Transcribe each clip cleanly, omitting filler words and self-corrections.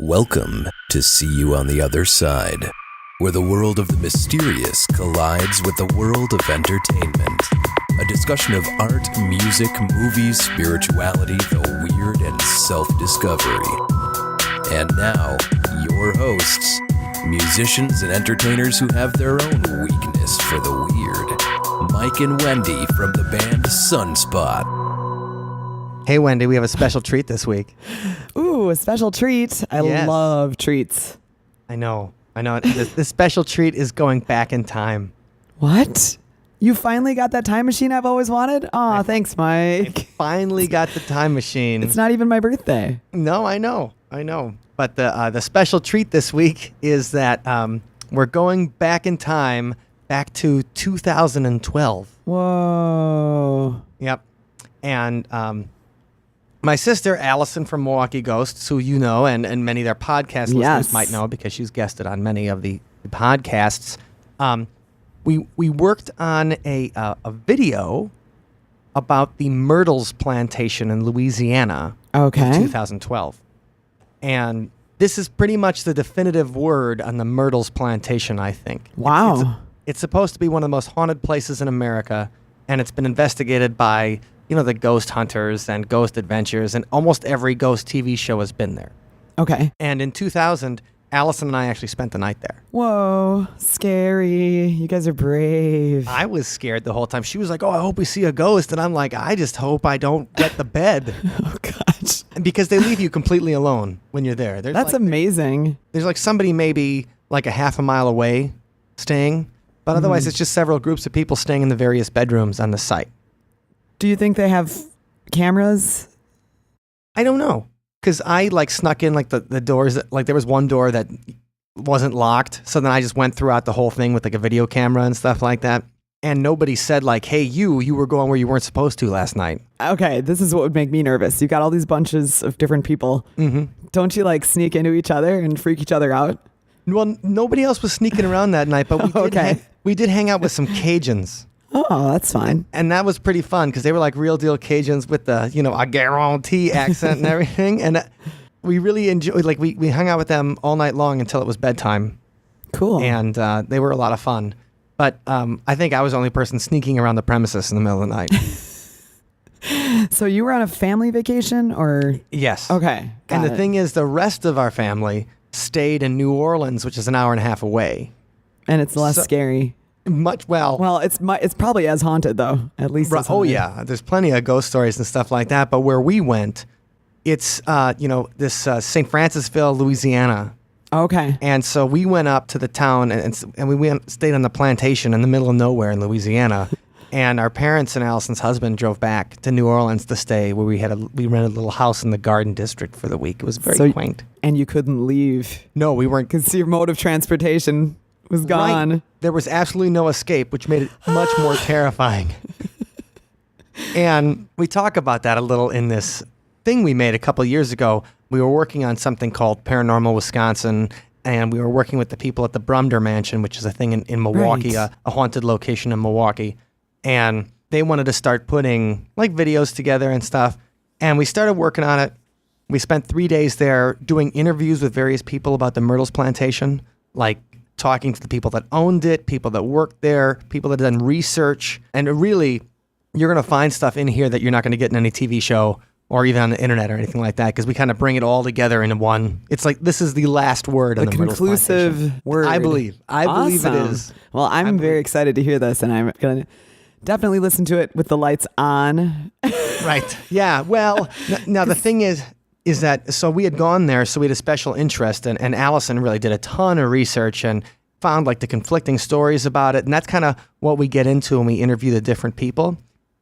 Welcome to See You on the Other Side, where the world of the mysterious collides with the world of entertainment. A discussion of art, music, movies, spirituality, the weird, and self-discovery. And now, your hosts, musicians and entertainers who have their own weakness for the weird, Mike and Wendy from the band Sunspot. Hey, Wendy, we have a special treat this week. Ooh, a special treat. I Yes. love treats. I know. This special treat is going back in time. What? You finally got that time machine I've always wanted? Aw, thanks, Mike. Finally got the time machine. It's not even my birthday. No, I know. But the special treat this week is that we're going back in time, back to 2012. Whoa. Yep. And my sister, Allison from Milwaukee Ghosts, who you know and many of their podcast listeners Yes. might know because she's guested on many of the podcasts, we worked on a video about the Myrtles Plantation in Louisiana in Okay. 2012. And this is pretty much the definitive word on the Myrtles Plantation, I think. Wow. It's supposed to be one of the most haunted places in America, and it's been investigated by, the ghost hunters and ghost adventures, and almost every ghost TV show has been there. Okay. And in 2000, Allison and I actually spent the night there. Whoa. Scary. You guys are brave. I was scared the whole time. She was like, "Oh, I hope we see a ghost." And I'm like, "I just hope I don't wet the bed." Oh, gosh. Because they leave you completely alone when you're there. That's amazing. There's like somebody maybe like a half a mile away staying, but otherwise it's just several groups of people staying in the various bedrooms on the site. Do you think they have cameras? I don't know, because I snuck in the doors. There was one door that wasn't locked, so then I just went throughout the whole thing with a video camera and stuff like that. And nobody said "Hey, you were going where you weren't supposed to last night." Okay, this is what would make me nervous. You got all these bunches of different people. Mm-hmm. Don't you sneak into each other and freak each other out? Well, nobody else was sneaking around that night, but Okay. we did hang out with some Cajuns. Oh, that's fine. And that was pretty fun because they were real deal Cajuns with the, I guarantee accent and everything. And we really enjoyed, we hung out with them all night long until it was bedtime. Cool. And they were a lot of fun. But I think I was the only person sneaking around the premises in the middle of the night. So you were on a family vacation or? Yes. Okay. And the thing is, the rest of our family stayed in New Orleans, which is an hour and a half away. And it's less scary. Well, it's probably as haunted though, at least. As oh haunted. yeah, there's plenty of ghost stories and stuff like that. But where we went, it's this St. Francisville, Louisiana. Okay. And so we went up to the town and we stayed on the plantation in the middle of nowhere in Louisiana. And our parents and Allison's husband drove back to New Orleans to stay, where we rented a little house in the Garden District for the week. It was very quaint. And you couldn't leave No, we weren't. because your mode of transportation was gone. Right. There was absolutely no escape, which made it much more terrifying. And we talk about that a little in this thing we made a couple years ago. We were working on something called Paranormal Wisconsin, and we were working with the people at the Brumder Mansion, which is a thing in Milwaukee, Right. a haunted location in Milwaukee. And they wanted to start putting videos together and stuff. And we started working on it. We spent 3 days there doing interviews with various people about the Myrtles Plantation, talking to the people that owned it, people that worked there, people that had done research. And really, you're going to find stuff in here that you're not going to get in any TV show or even on the internet or anything like that, because we kind of bring it all together into one. It's this is the last word on the Myrtles Plantation. Conclusive word. I believe it Awesome. is. Well, I'm very excited to hear this, and I'm going to definitely listen to it with the lights on. Right. Yeah. Well, now the thing is that, so we had gone there, so we had a special interest, and Allison really did a ton of research and found the conflicting stories about it. And that's kind of what we get into when we interview the different people.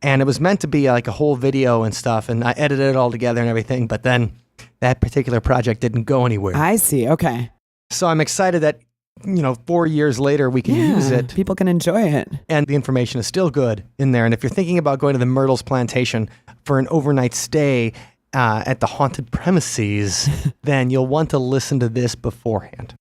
And it was meant to be a whole video and stuff, and I edited it all together and everything, but then that particular project didn't go anywhere. I see. Okay. So I'm excited that, 4 years later we can use it. People can enjoy it. And the information is still good in there. And if you're thinking about going to the Myrtles Plantation for an overnight stay at the haunted premises, then you'll want to listen to this beforehand.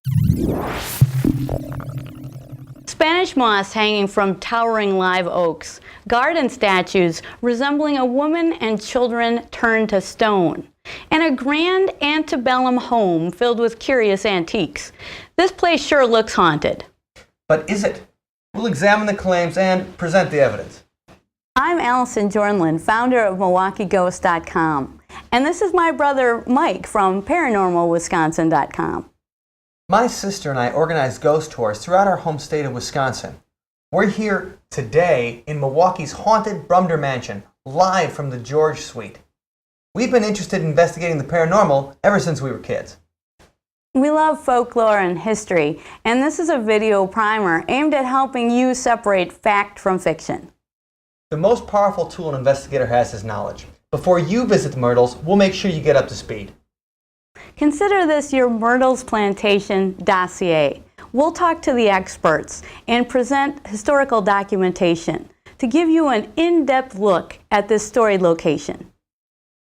Spanish moss hanging from towering live oaks, garden statues resembling a woman and children turned to stone. and a grand antebellum home filled with curious antiques. This place sure looks haunted. But is it? We'll examine the claims and present the evidence. I'm Allison Jornlin, founder of MilwaukeeGhost.com, and this is my brother Mike from ParanormalWisconsin.com. My sister and I organize ghost tours throughout our home state of Wisconsin. We're here today in Milwaukee's haunted Brumder Mansion, live from the George Suite. We've been interested in investigating the paranormal ever since we were kids. We love folklore and history, and this is a video primer aimed at helping you separate fact from fiction. The most powerful tool an investigator has is knowledge. Before you visit the Myrtles, we'll make sure you get up to speed. Consider this your Myrtles Plantation dossier. We'll talk to the experts and present historical documentation to give you an in-depth look at this storied location.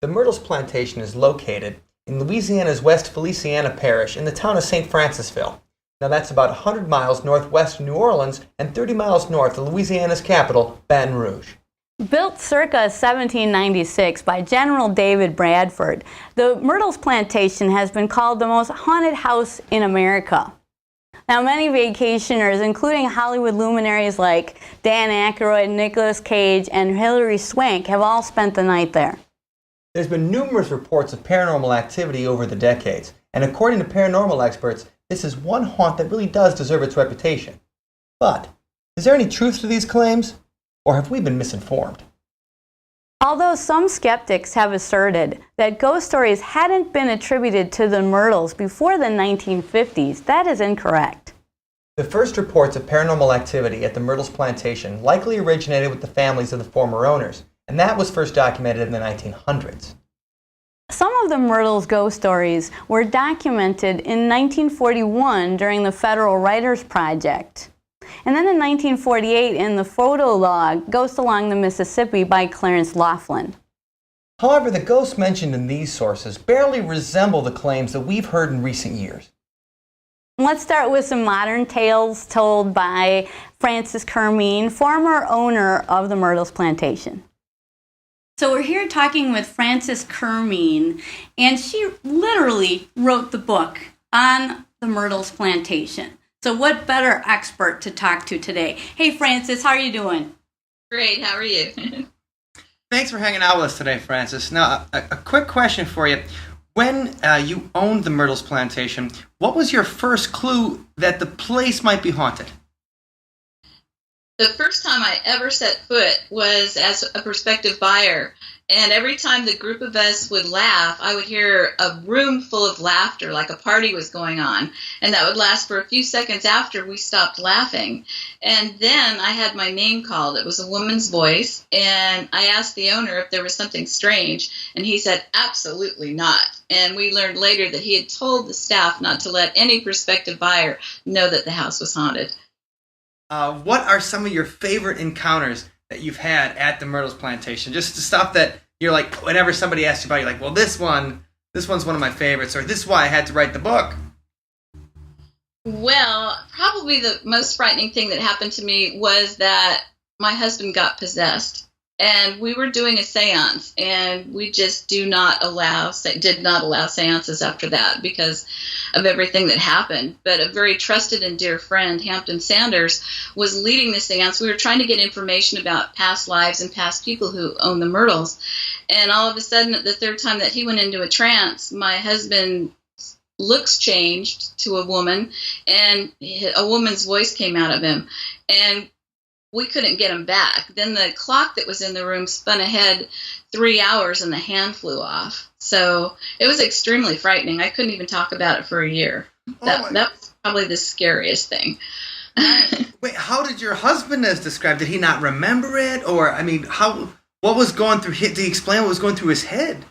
The Myrtles Plantation is located in Louisiana's West Feliciana Parish in the town of St. Francisville. Now that's about 100 miles northwest of New Orleans and 30 miles north of Louisiana's capital, Baton Rouge. Built circa 1796 by General David Bradford, the Myrtles Plantation has been called the most haunted house in America. Now, many vacationers, including Hollywood luminaries like Dan Aykroyd, Nicolas Cage, and Hilary Swank, have all spent the night there. There's been numerous reports of paranormal activity over the decades, and according to paranormal experts, this is one haunt that really does deserve its reputation. But, is there any truth to these claims, or have we been misinformed? Although some skeptics have asserted that ghost stories hadn't been attributed to the Myrtles before the 1950s, that is incorrect. The first reports of paranormal activity at the Myrtles Plantation likely originated with the families of the former owners, and that was first documented in the 1900s. Some of the Myrtles ghost stories were documented in 1941 during the Federal Writers Project. And then in 1948 in the photo log, Ghost Along the Mississippi by Clarence Laughlin. However, the ghosts mentioned in these sources barely resemble the claims that we've heard in recent years. Let's start with some modern tales told by Frances Kermeen, former owner of the Myrtles Plantation. So we're here talking with Frances Kermeen, and she literally wrote the book on the Myrtles Plantation. So what better expert to talk to today? Hey, Frances, how are you doing? Great, how are you? Thanks for hanging out with us today, Frances. Now, a quick question for you. When you owned the Myrtles Plantation, what was your first clue that the place might be haunted? The first time I ever set foot was as a prospective buyer. And every time the group of us would laugh, I would hear a room full of laughter, like a party was going on. And that would last for a few seconds after we stopped laughing. And then I had my name called. It was a woman's voice. And I asked the owner if there was something strange. And he said, absolutely not. And we learned later that he had told the staff not to let any prospective buyer know that the house was haunted. What are some of your favorite encounters that you've had at the Myrtles Plantation? Just stuff that you're like, whenever somebody asks you about it, you're like, well, this one's one of my favorites, or this is why I had to write the book. Well, probably the most frightening thing that happened to me was that my husband got possessed. And we were doing a seance, and we just did not allow seances after that because of everything that happened. But a very trusted and dear friend, Hampton Sanders, was leading the seance. We were trying to get information about past lives and past people who own the Myrtles. And all of a sudden, the third time that he went into a trance, my husband's looks changed to a woman, and a woman's voice came out of him. And we couldn't get him back. Then the clock that was in the room spun ahead 3 hours and the hand flew off. So it was extremely frightening. I couldn't even talk about it for a year. That was probably the scariest thing. Wait, how did your husband as described? Did he not remember it? Or, I mean, what was going through did he explain what was going through his head?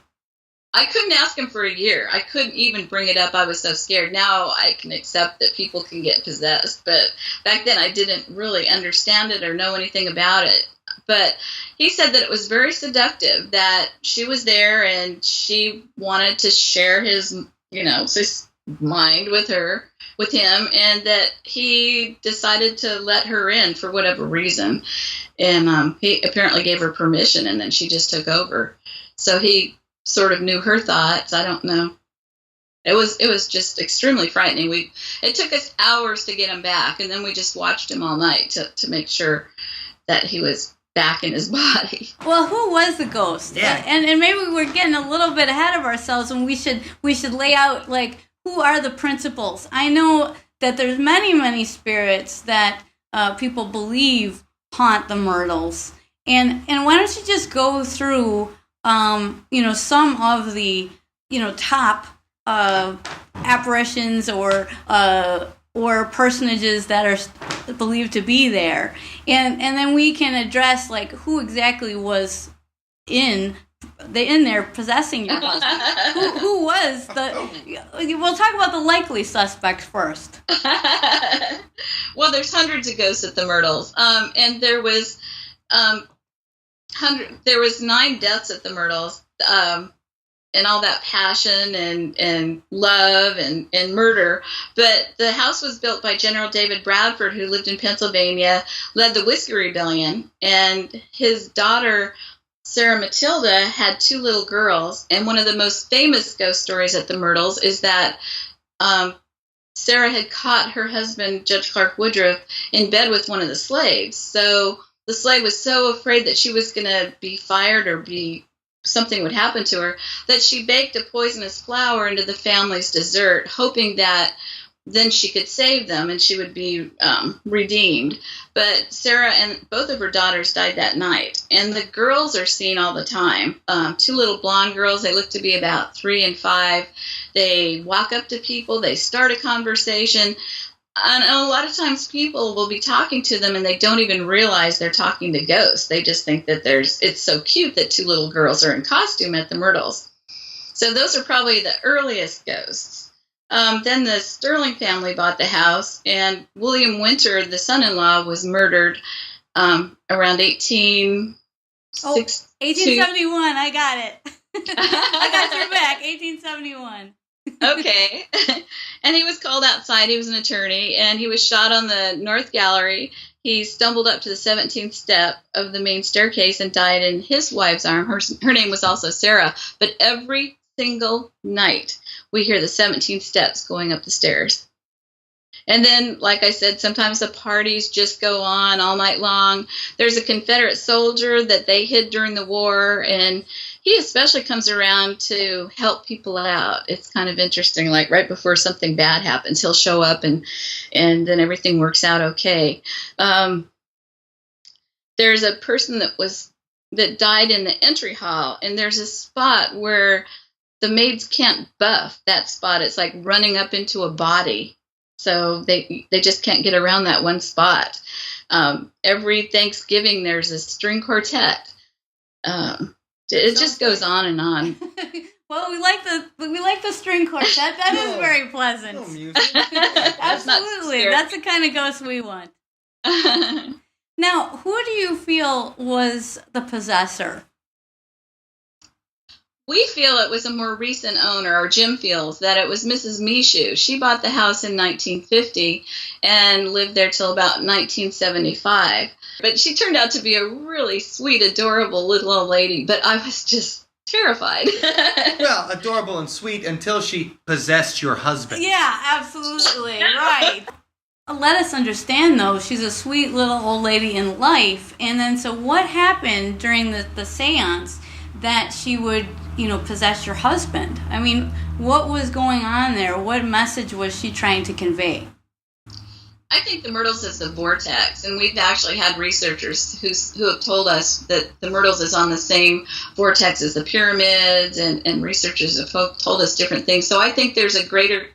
I couldn't ask him for a year. I couldn't even bring it up. I was so scared. Now I can accept that people can get possessed. But back then I didn't really understand it or know anything about it. But he said that it was very seductive, that she was there and she wanted to share his mind with him, and that he decided to let her in for whatever reason. And he apparently gave her permission, and then she just took over. So he sort of knew her thoughts. I don't know. It was just extremely frightening. It took us hours to get him back, and then we just watched him all night to make sure that he was back in his body. Well, who was the ghost? Yeah. And maybe we're getting a little bit ahead of ourselves, and we should lay out, like, who are the principals. I know that there's many spirits that people believe haunt the Myrtles, and why don't you just go through some of the top apparitions or personages that are believed to be there, and then we can address, like, who exactly was in there possessing your husband. who was we'll talk about the likely suspects first. Well, there's hundreds of ghosts at the Myrtles, and there was 9 deaths at the Myrtles, and all that passion and love and murder. But the house was built by General David Bradford, who lived in Pennsylvania, led the Whiskey Rebellion, and his daughter Sarah Matilda had 2 little girls. And one of the most famous ghost stories at the Myrtles is that Sarah had caught her husband, Judge Clark Woodruff, in bed with one of the slaves. So the slave was so afraid that she was going to be fired or something would happen to her, that she baked a poisonous flower into the family's dessert, hoping that then she could save them and she would be redeemed. But Sarah and both of her daughters died that night. And the girls are seen all the time. 2 little blonde girls, they look to be about 3 and 5. They walk up to people, they start a conversation. And a lot of times people will be talking to them and they don't even realize they're talking to ghosts. They just think that it's so cute that 2 little girls are in costume at the Myrtles. So those are probably the earliest ghosts. Then the Sterling family bought the house, and William Winter, the son-in-law, was murdered around 1871. I got it. I got your back. 1871. Okay. And he was called outside. He was an attorney, and he was shot on the north gallery. He stumbled up to the 17th step of the main staircase and died in his wife's arm. Her name was also Sarah. But every single night, we hear the 17 steps going up the stairs. And then, like I said, sometimes the parties just go on all night long. There's a Confederate soldier that they hid during the war, and he especially comes around to help people out. It's kind of interesting, like right before something bad happens, he'll show up and then everything works out okay. There's a person that died in the entry hall, and there's a spot where the maids can't buff that spot. It's like running up into a body. So they just can't get around that one spot. Every Thanksgiving there's a string quartet. It just goes on and on. Well, we like the string quartet. That is very pleasant. No music. Absolutely. That's the kind of ghost we want. Now, who do you feel was the possessor? We feel it was a more recent owner, or Jim feels that it was Mrs. Mishu. She bought the house in 1950 and lived there till about 1975. But she turned out to be a really sweet, adorable little old lady. But I was just terrified. Well, adorable and sweet until she possessed your husband. Yeah, absolutely. Right. Let us understand, though, she's a sweet little old lady in life. And then, so what happened during the seance that she would, possess your husband? I mean, what was going on there? What message was she trying to convey? I think the Myrtles is a vortex, and we've actually had researchers who have told us that the Myrtles is on the same vortex as the pyramids, and researchers have told us different things. So I think there's a greater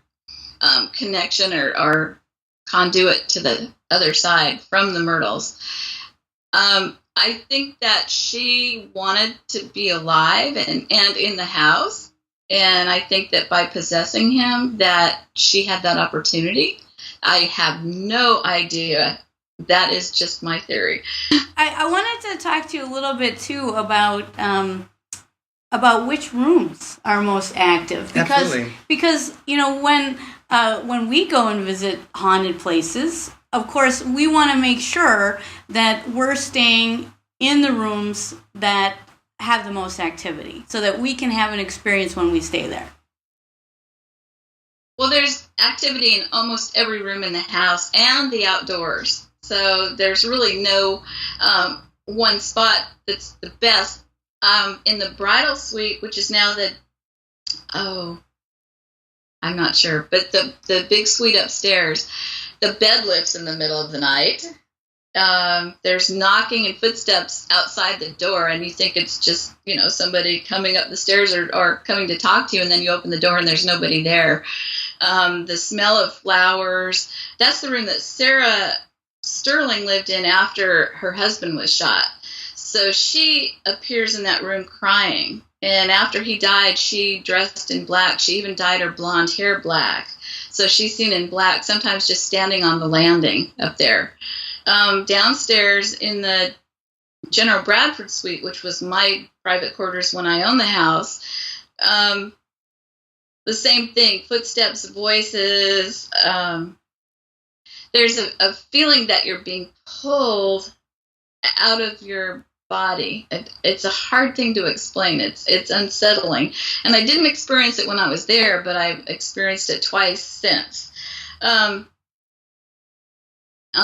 connection or conduit to the other side from the Myrtles. I think that she wanted to be alive and in the house, and I think that by possessing him that she had that opportunity. I have no idea. That is just my theory. I wanted to talk to you a little bit too about which rooms are most active. Absolutely. Because when we go and visit haunted places, of course we want to make sure that we're staying in the rooms that have the most activity so that we can have an experience when we stay there? Well, there's activity in almost every room in the house and the outdoors. So there's really no one spot that's the best. In the bridal suite, which is now I'm not sure, but the big suite upstairs, the bed lifts in the middle of the night. There's knocking and footsteps outside the door, and you think it's just, somebody coming up the stairs or coming to talk to you, and then you open the door and there's nobody there. The smell of flowers. That's the room that Sarah Sterling lived in after her husband was shot. So she appears in that room crying. And after he died, she dressed in black. She even dyed her blonde hair black. So she's seen in black, sometimes just standing on the landing up there. Downstairs in the General Bradford suite, which was my private quarters when I owned the house, the same thing, footsteps, voices. There's a feeling that you're being pulled out of your body. It's a hard thing to explain. It's unsettling. And I didn't experience it when I was there, but I've experienced it twice since. On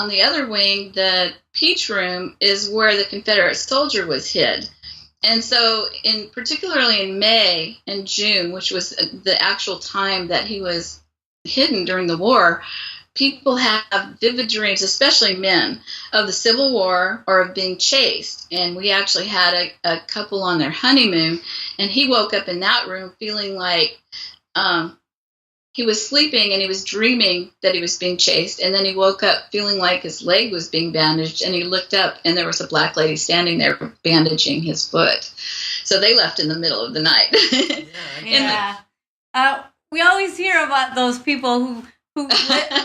the other wing, the Peach Room is where the Confederate soldier was hid. And so, particularly in May and June, which was the actual time that he was hidden during the war, people have vivid dreams, especially men, of the Civil War or of being chased. And we actually had a couple on their honeymoon, and he woke up in that room feeling like he was sleeping and he was dreaming that he was being chased. And then he woke up feeling like his leg was being bandaged, and he looked up and there was a black lady standing there bandaging his foot. So they left in the middle of the night. Yeah. We always hear about those people who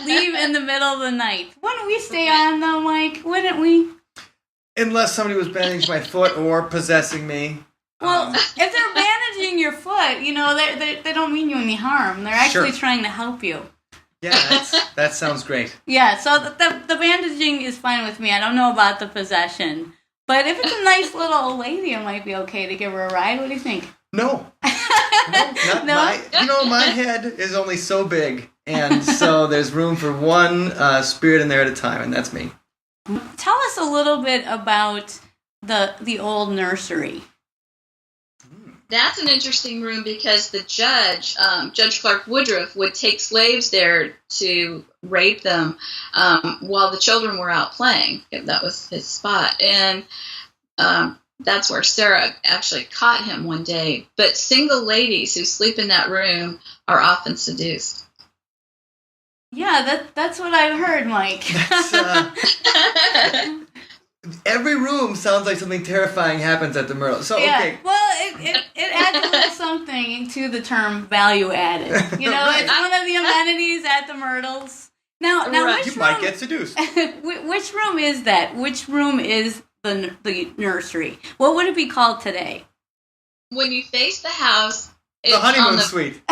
leave in the middle of the night. Wouldn't we stay on though, Mike? Wouldn't we? Unless somebody was bandaging my foot or possessing me. Well, if they're bandaging your foot, they don't mean you any harm. They're actually trying to help you. Yeah, that sounds great. Yeah, so the bandaging is fine with me. I don't know about the possession. But if it's a nice little old lady, it might be okay to give her a ride. What do you think? No. My head is only so big. And so there's room for one spirit in there at a time, and that's me. Tell us a little bit about the old nursery. That's an interesting room because the judge, Judge Clark Woodruff, would take slaves there to rape them while the children were out playing. That was his spot. And that's where Sarah actually caught him one day. But single ladies who sleep in that room are often seduced. Yeah, that's what I've heard, Mike. Every room sounds like something terrifying happens at the Myrtles. So, yeah. Okay. Well, it adds a little something to the term value added. Right. It's one of the amenities at the Myrtles. Now, Right. which You might get seduced. which room is that? Which room is the nursery? What would it be called today? When you face the house, The honeymoon suite.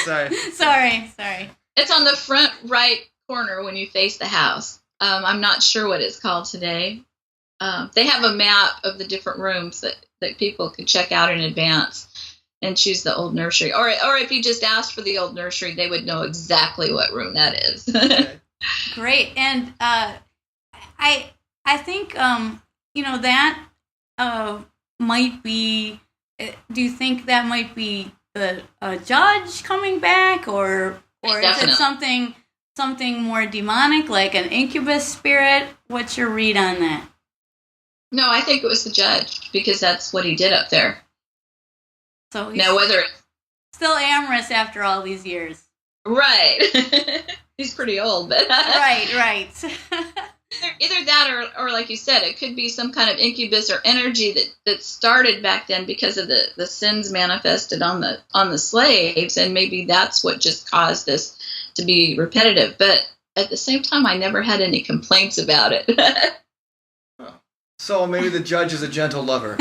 Sorry. Sorry. It's on the front right corner when you face the house. I'm not sure what it's called today. They have a map of the different rooms that people could check out in advance and choose the old nursery. Or if you just asked for the old nursery, they would know exactly what room that is. Okay. Great. And I think that might be. Do you think that might be the judge coming back, or is Definitely. it something more demonic, like an incubus spirit? What's your read on that? No, I think it was the judge because that's what he did up there. So he's Now, whether still amorous after all these years. right, he's pretty old, but Right. either that or like you said, it could be some kind of incubus or energy that started back then because of the sins manifested on the slaves, and maybe that's what just caused this to be repetitive. But at the same time, I never had any complaints about it. So maybe the judge is a gentle lover.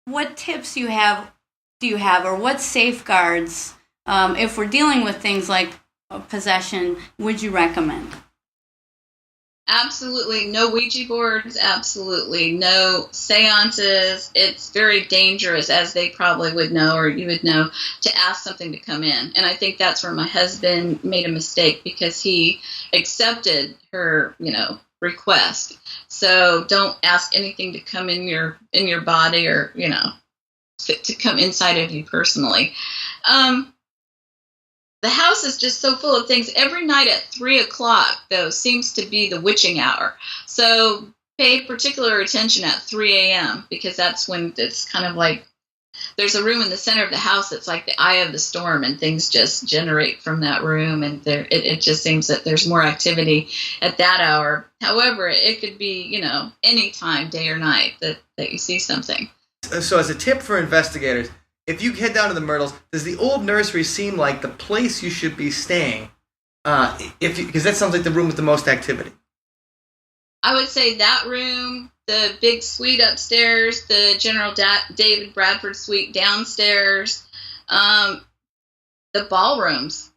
What tips do you have, or what safeguards, if we're dealing with things like possession, would you recommend? Absolutely no Ouija boards, absolutely no seances. It's very dangerous, as they probably would know, or you would know, to ask something to come in. And I think that's where my husband made a mistake, because he accepted her, request. So don't ask anything to come in your body, or, to come inside of you personally. The house is just so full of things. Every night at 3:00, though, seems to be the witching hour. So pay particular attention at 3 a.m. because that's when it's kind of like there's a room in the center of the house that's like the eye of the storm, and things just generate from that room. And it just seems that there's more activity at that hour. However, it could be, any time, day or night, that you see something. So as a tip for investigators, if you head down to the Myrtles, does the old nursery seem like the place you should be staying? Because that sounds like the room with the most activity. I would say that room, the big suite upstairs, the General David Bradford suite downstairs, the ballrooms.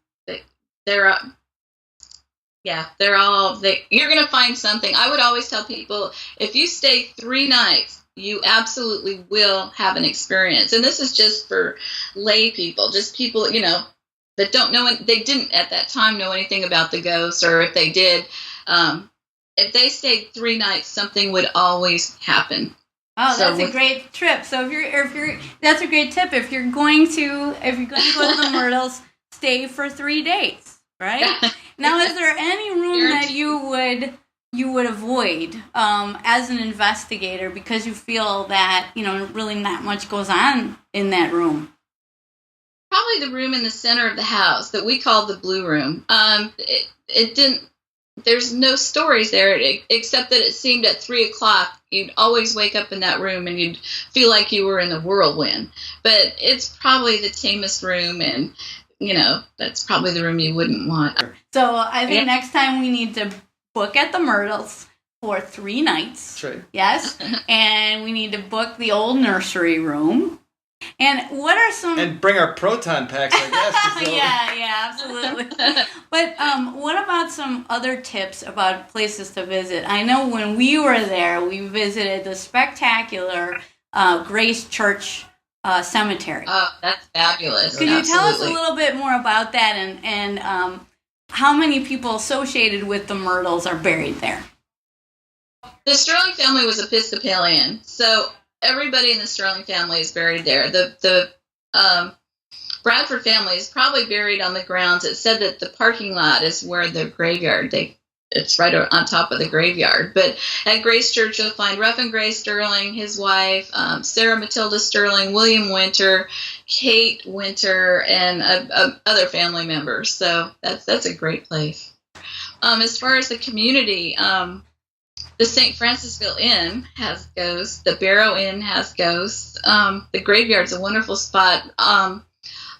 They're all. You're going to find something. I would always tell people, if you stay 3 nights, you absolutely will have an experience. And this is just for lay people, just people, that don't know, they didn't at that time know anything about the ghosts, or if they did, if they stayed 3 nights, something would always happen. Oh, that's a great trip. So if you're that's a great tip. If you're going to go to the Myrtles, stay for 3 days, right? Now, is there any room that you would avoid as an investigator, because you feel that, really not much goes on in that room? Probably the room in the center of the house that we called the Blue Room. It didn't, there's no stories there, except that it seemed at 3:00, you'd always wake up in that room and you'd feel like you were in a whirlwind. But it's probably the tamest room, and, that's probably the room you wouldn't want. So I think next time we need to book at the Myrtles for 3 nights. True. Yes. And we need to book the old nursery room. And what are some... And bring our proton packs, I guess. Yeah, absolutely. But what about some other tips about places to visit? I know when we were there, we visited the spectacular Grace Church Cemetery. Oh, that's fabulous. Could you tell us a little bit more about that, and how many people associated with the Myrtles are buried there? The Sterling family was Episcopalian, so everybody in the Sterling family is buried there. The Bradford family is probably buried on the grounds. It said that the parking lot is where the graveyard, it's right on top of the graveyard. But at Grace Church, you'll find Ruff and Grace Sterling, his wife, Sarah Matilda Sterling, William Winter, Kate Winter, and other family members. So that's a great place. As far as the community, the St. Francisville Inn has ghosts. The Barrow Inn has ghosts. The graveyard's a wonderful spot.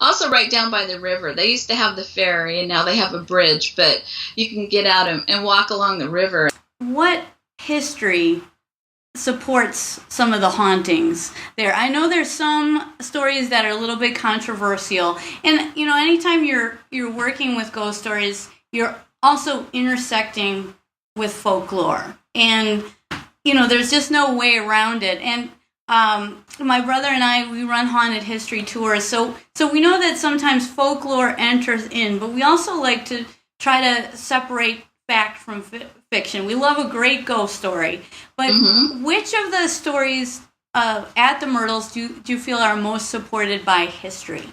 Also right down by the river. They used to have the ferry, and now they have a bridge, but you can get out and walk along the river. What history supports some of the hauntings there? I know there's some stories that are a little bit controversial, and anytime you're working with ghost stories, you're also intersecting with folklore, and there's just no way around it. And my brother and I, we run haunted history tours, so we know that sometimes folklore enters in, but we also like to try to separate fact from fiction. We love a great ghost story, but which of the stories at the Myrtles do you feel are most supported by history?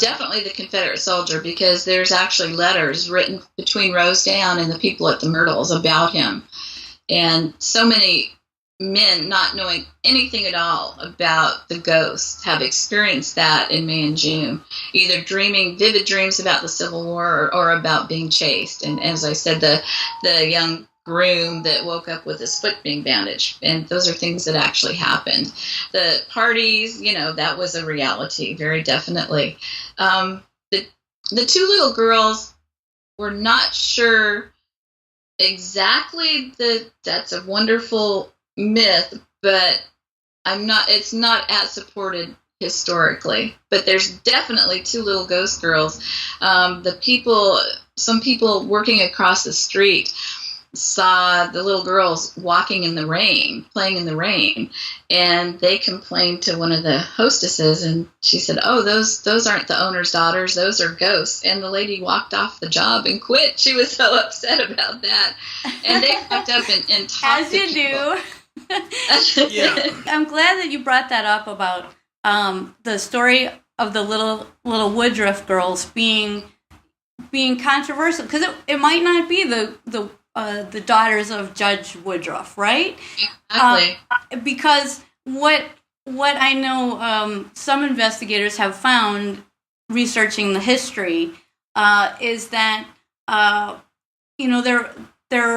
Definitely the Confederate soldier, because there's actually letters written between Rosedown and the people at the Myrtles about him. And so many men, not knowing anything at all about the ghosts, have experienced that in May and June, either dreaming vivid dreams about the Civil War or about being chased. And as I said, the young groom that woke up with his foot being bandaged, and those are things that actually happened. The parties, that was a reality, very definitely. The 2 little girls, were not sure exactly that's a wonderful myth, but it's not as supported historically. But there's definitely 2 little ghost girls. The people some people working across the street saw the little girls walking in the rain, playing in the rain, and they complained to one of the hostesses, and she said, "Oh, those aren't the owner's daughters, those are ghosts." And the lady walked off the job and quit. She was so upset about that. And they fucked up and talked As to you people. do. Yeah. I'm glad that you brought that up about the story of the little Woodruff girls being controversial, because it might not be the daughters of Judge Woodruff, right? Exactly. Because what I know, some investigators have found researching the history is that there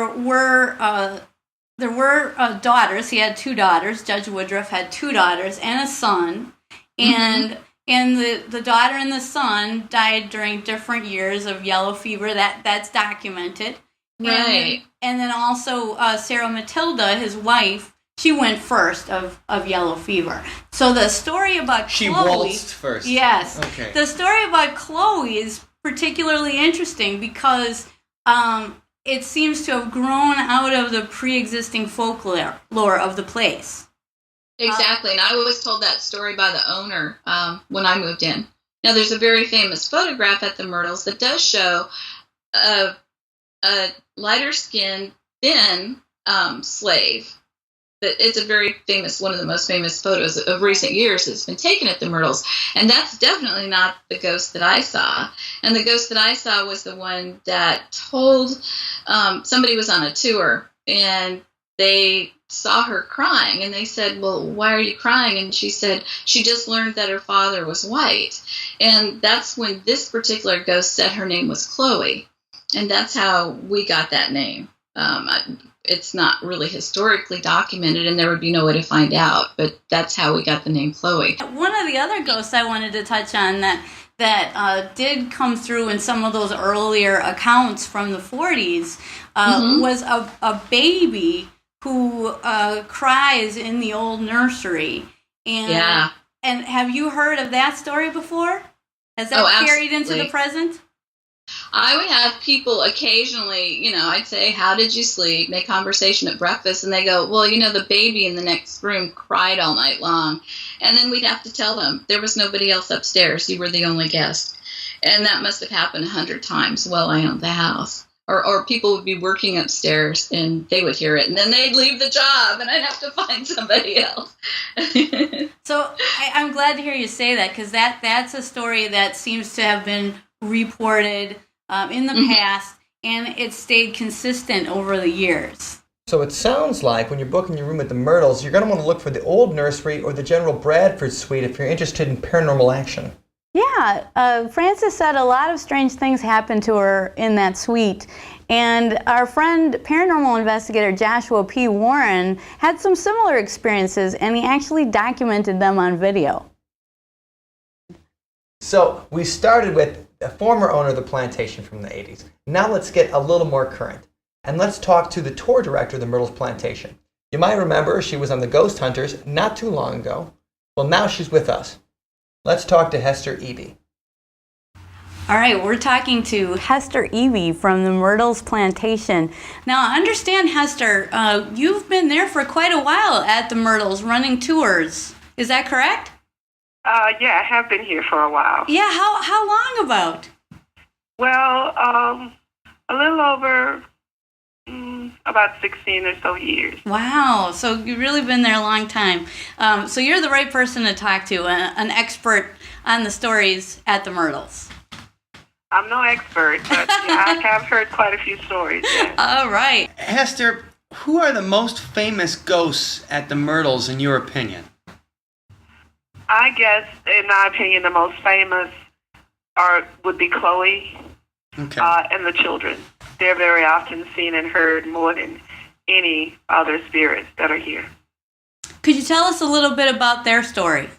were daughters. He had two daughters. Judge Woodruff had two daughters and a son, and the daughter and the son died during different years of yellow fever. That's documented. Right. And then also Sarah Matilda, his wife, she went first of yellow fever. So the story about She Chloe, waltzed first. Yes. Okay. The story about Chloe is particularly interesting because it seems to have grown out of the pre-existing folklore of the place. Exactly, and I was told that story by the owner when I moved in. Now, there's a very famous photograph at the Myrtles that does show a lighter-skinned, thin slave. It's a very famous, one of the most famous photos of recent years that's been taken at the Myrtles, and that's definitely not the ghost that I saw. And the ghost that I saw was the one that told somebody was on a tour, and they saw her crying, and they said, "Well, why are you crying?" And she said she just learned that her father was white. And that's when this particular ghost said her name was Chloe, and that's how we got that name. It's not really historically documented, and there would be no way to find out, but that's how we got the name Chloe. One of the other ghosts I wanted to touch on that did come through in some of those earlier accounts from the 40s was a baby who cries in the old nursery. And have you heard of that story before? Has that carried into the present? I would have people occasionally, I'd say, "How did you sleep?" Make conversation at breakfast, and they go, "Well, the baby in the next room cried all night long." And then we'd have to tell them, "There was nobody else upstairs. You were the only guest." And that must have happened 100 times while I owned the house. Or people would be working upstairs, and they would hear it, and then they'd leave the job, and I'd have to find somebody else. So I'm glad to hear you say that, because that's a story that seems to have been reported in the past, and it stayed consistent over the years. So it sounds like when you're booking your room at the Myrtles, you're going to want to look for the old nursery or the General Bradford suite if you're interested in paranormal action. Yeah, Frances said a lot of strange things happened to her in that suite. And our friend, paranormal investigator Joshua P. Warren, had some similar experiences, and he actually documented them on video. So we started with a former owner of the plantation from the 80s. Now let's get a little more current. And let's talk to the tour director of the Myrtles Plantation. You might remember she was on the Ghost Hunters not too long ago. Well, now she's with us. Let's talk to Hester Eby. All right, we're talking to Hester Eby from the Myrtles Plantation. Now, I understand, Hester, you've been there for quite a while at the Myrtles running tours. Is that correct? Yeah, I have been here for a while. Yeah, how long about? Well, a little over about 16 or so years. Wow, so you've really been there a long time. So you're the right person to talk to, an expert on the stories at the Myrtles. I'm no expert, but yeah, I have heard quite a few stories. Yeah. All right. Hester, who are the most famous ghosts at the Myrtles in your opinion? I guess, in my opinion, the most famous would be Chloe and the children. They're very often seen and heard more than any other spirits that are here. Could you tell us a little bit about their story?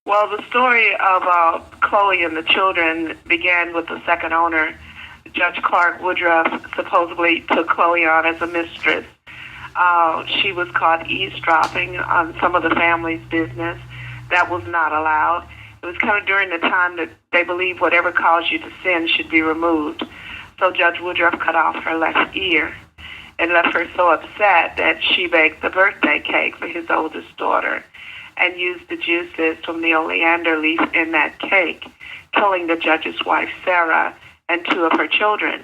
Well, the story of Chloe and the children began with the second owner. Judge Clark Woodruff supposedly took Chloe on as a mistress. She was caught eavesdropping on some of the family's business. That was not allowed. It was kind of during the time that they believe whatever caused you to sin should be removed. So Judge Woodruff cut off her left ear and left her so upset that she baked the birthday cake for his oldest daughter and used the juices from the oleander leaf in that cake, killing the judge's wife, Sarah, and 2 of her children.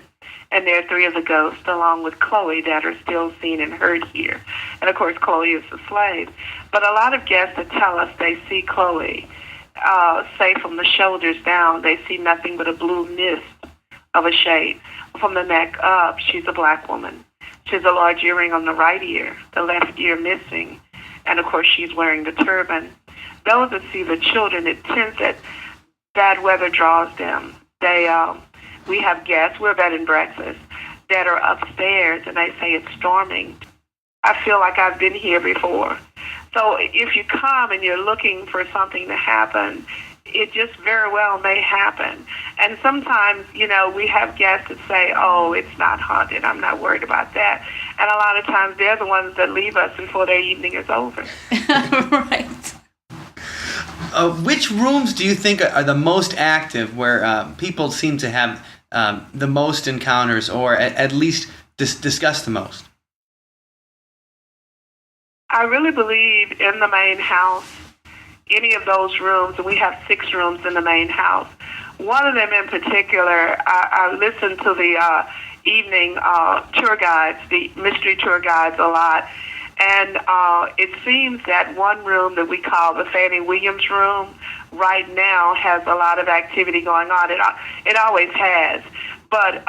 And there are 3 of the ghosts, along with Chloe, that are still seen and heard here. And, of course, Chloe is the slave. But a lot of guests that tell us they see Chloe, say from the shoulders down, they see nothing but a blue mist of a shade. From the neck up, she's a black woman. She has a large earring on the right ear, the left ear missing. And, of course, she's wearing the turban. Those that see the children, it tends that bad weather draws them. We have guests, we're a bed and breakfast, that are upstairs, and they say it's storming. I feel like I've been here before. So if you come and you're looking for something to happen, it just very well may happen. And sometimes, we have guests that say, oh, it's not haunted, I'm not worried about that. And a lot of times they're the ones that leave us before their evening is over. Right. Which rooms do you think are the most active, where people seem to have the most encounters, or at least discuss the most? I really believe in the main house, any of those rooms, and we have 6 rooms in the main house. One of them in particular, I listen to the evening tour guides, the mystery tour guides a lot, and it seems that one room that we call the Fannie Williams room right now has a lot of activity going on. It always has, but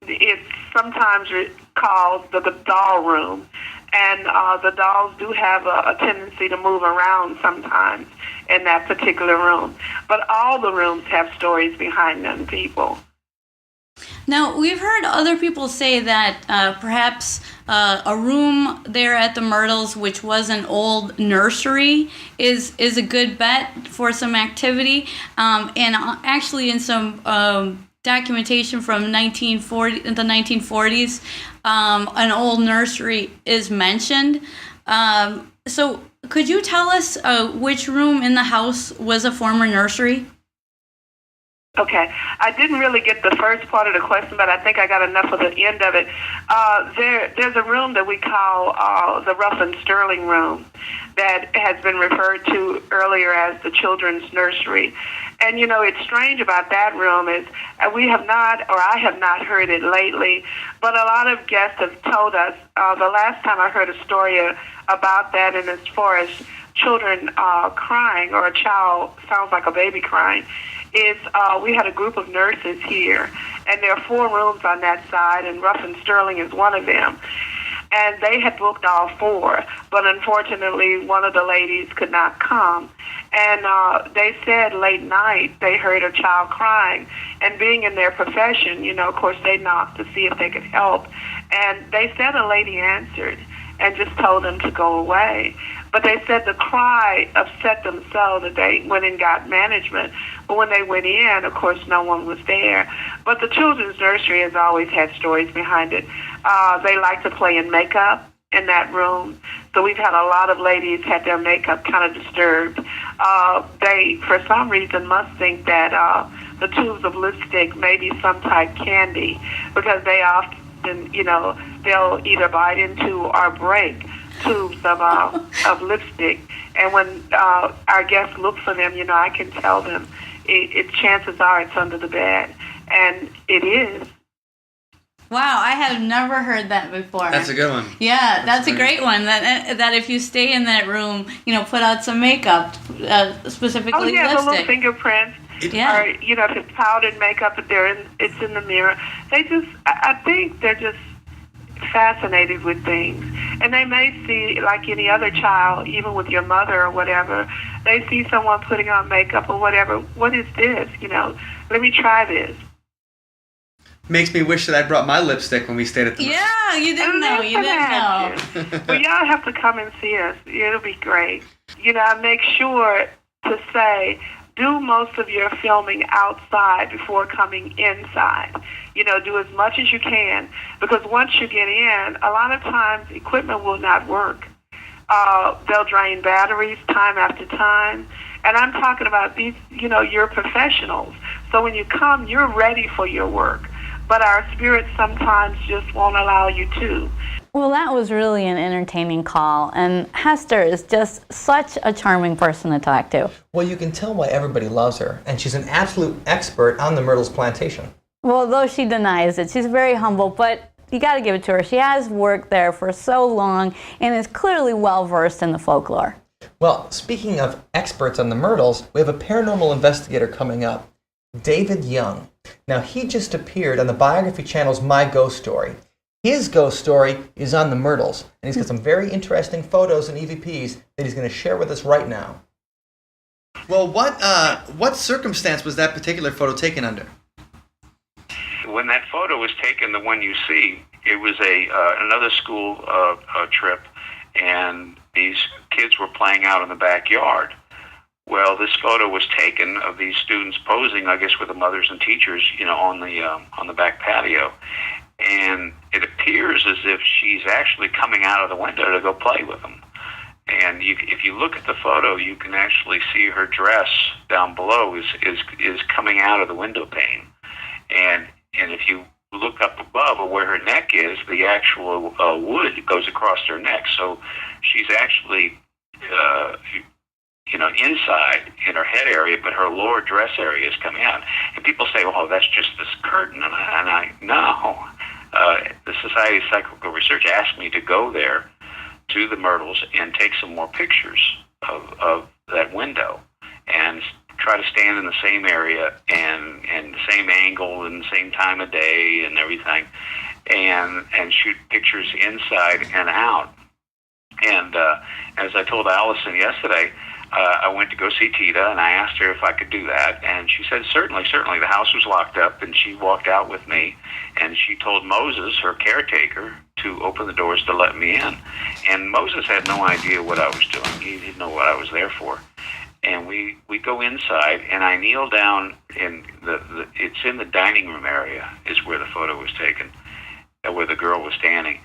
it's sometimes called the doll room. And the dolls do have a tendency to move around sometimes in that particular room. But all the rooms have stories behind them, people. Now, we've heard other people say that perhaps a room there at the Myrtles, which was an old nursery, is a good bet for some activity. And actually in some documentation from the 1940s, an old nursery is mentioned. So could you tell us which room in the house was a former nursery? Okay. I didn't really get the first part of the question, but I think I got enough of the end of it. There's a room that we call the Rough and Sterling room that has been referred to earlier as the children's nursery. And, it's strange about that room is we have not, or I have not heard it lately, but a lot of guests have told us the last time I heard a story about that, and as far as children crying, or a child sounds like a baby crying, is we had a group of nurses here, and there are 4 rooms on that side, and Rough and Sterling is one of them. And they had booked all 4, but unfortunately one of the ladies could not come. And they said late night they heard a child crying, and being in their profession, of course they knocked to see if they could help. And they said a lady answered and just told them to go away. But they said the cry upset them so that they went and got management. But when they went in, of course, no one was there. But the children's nursery has always had stories behind it. They like to play in makeup in that room. So we've had a lot of ladies had their makeup kind of disturbed. They, for some reason, must think that the tubes of lipstick may be some type candy, because they often, they'll either bite into or break tubes of lipstick. And when our guests look for them, I can tell them chances are it's under the bed. And it is. Wow, I have never heard that before. That's a good one. Yeah, that's a great one. That if you stay in that room, put out some makeup, specifically lipstick. The little fingerprints. Or, if it's powdered makeup, it's in the mirror. I think they're just fascinated with things. And they may see, like any other child, even with your mother or whatever, they see someone putting on makeup or whatever. What is this? Let me try this. Makes me wish that I brought my lipstick when we stayed at the Yeah, you didn't know. Well, y'all have to come and see us. It'll be great. I make sure to say, do most of your filming outside before coming inside. Do as much as you can, because once you get in, a lot of times equipment will not work. They'll drain batteries time after time, And I'm talking about these, you're professionals. So when you come, you're ready for your work. But our spirits sometimes just won't allow you to. Well, that was really an entertaining call. And Hester is just such a charming person to talk to. Well, you can tell why everybody loves her. And she's an absolute expert on the Myrtles Plantation. Well, though she denies it, she's very humble, but you got to give it to her. She has worked there for so long and is clearly well-versed in the folklore. Well, speaking of experts on the Myrtles, we have a paranormal investigator coming up, David Young. Now, he just appeared on the Biography Channel's My Ghost Story. His ghost story is on the Myrtles, and he's got some very interesting photos and EVPs that he's going to share with us right now. Well, what circumstance was that particular photo taken under? When that photo was taken, the one you see, it was another school trip, and these kids were playing out in the backyard. Well, this photo was taken of these students posing, I guess, with the mothers and teachers, on the back patio, and it appears as if she's actually coming out of the window to go play with them. And if you look at the photo, you can actually see her dress down below is coming out of the window pane, and if you look up above where her neck is, the actual wood goes across her neck. So she's actually, inside in her head area, but her lower dress area is coming out. And people say, "Oh, that's just this curtain." And I no. The Society of Psychical Research asked me to go there to the Myrtles and take some more pictures of that window and try to stand in the same area and the same angle and the same time of day and everything, and shoot pictures inside and out. And as I told Allison yesterday, I went to go see Tita, and I asked her if I could do that, and she said, certainly. The house was locked up, and she walked out with me, and she told Moses, her caretaker, to open the doors to let me in. And Moses had no idea what I was doing. He didn't know what I was there for. And we go inside, and I kneel down in it's in the dining room area is where the photo was taken, where the girl was standing.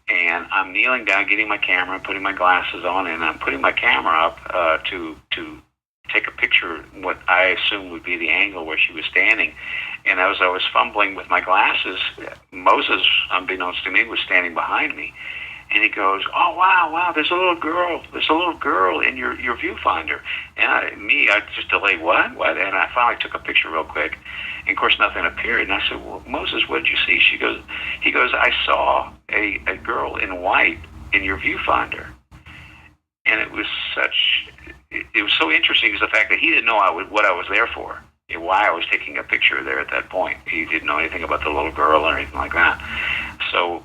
And I'm kneeling down, getting my camera, putting my glasses on, and I'm putting my camera up to take a picture of what I assumed would be the angle where she was standing. And as I was fumbling with my glasses, Moses, unbeknownst to me, was standing behind me. And he goes, "Oh, wow, there's a little girl in your viewfinder." And I just delayed, what? And I finally took a picture real quick. And of course, nothing appeared. And I said, "Well, Moses, what did you see?" He goes, "I saw a girl in white in your viewfinder." And it was so interesting is the fact that he didn't know what I was there for, and why I was taking a picture there at that point. He didn't know anything about the little girl or anything like that. So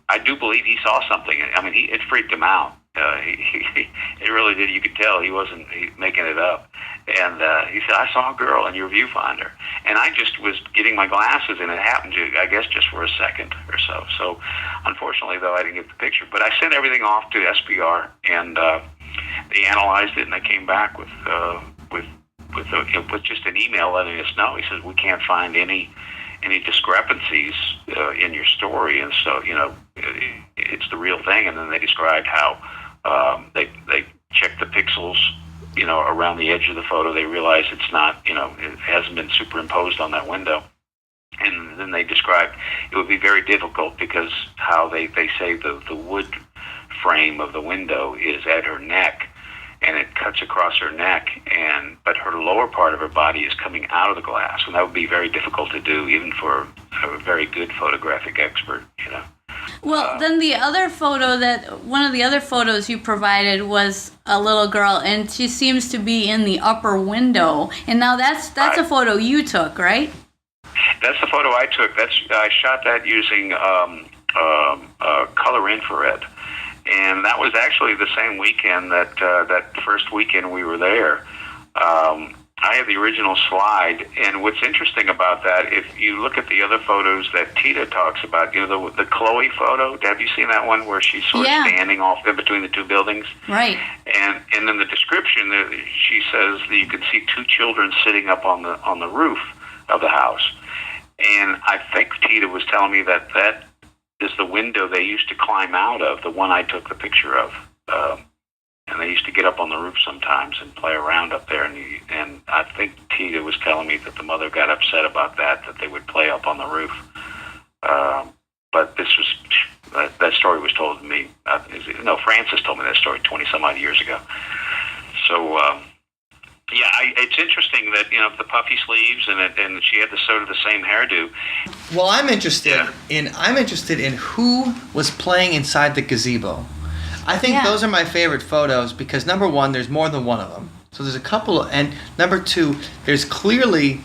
I do believe he saw something. I mean, it freaked him out. It really did. You could tell he wasn't making it up. And he said, "I saw a girl in your viewfinder." And I just was getting my glasses, and it happened to, I guess, just for a second or so. So, unfortunately, though, I didn't get the picture. But I sent everything off to SPR, and they analyzed it, and they came back with just an email letting us know. He says, "We can't find any discrepancies in your story," and so it's the real thing. And then they described how they checked the pixels around the edge of the photo. They realized it's not, it hasn't been superimposed on that window. And then they described it would be very difficult because how they say the wood frame of the window is at her neck, and it cuts across her neck, but her lower part of her body is coming out of the glass, and that would be very difficult to do, even for a very good photographic expert, Well, then one of the other photos you provided was a little girl, and she seems to be in the upper window. And now that's a photo you took, right? That's the photo I took. I shot that using color infrared. And that was actually the same weekend that first weekend we were there. I have the original slide, and what's interesting about that, if you look at the other photos that Tita talks about, the Chloe photo, have you seen that one where she's sort of standing off in between the two buildings? Right. And in the description, she says that you can see two children sitting up on the roof of the house. And I think Tita was telling me that is the window they used to climb out of, the one I took the picture of. and they used to get up on the roof sometimes and play around up there. And I think Tita was telling me that the mother got upset about that they would play up on the roof. But this was that story was told to me. Frances told me that story 20-some-odd years ago. So. It's interesting that the puffy sleeves and she had sort of the same hairdo. Well, I'm interested in who was playing inside the gazebo. I think those are my favorite photos because number one, there's more than one of them. So there's a couple, and number two, there's clearly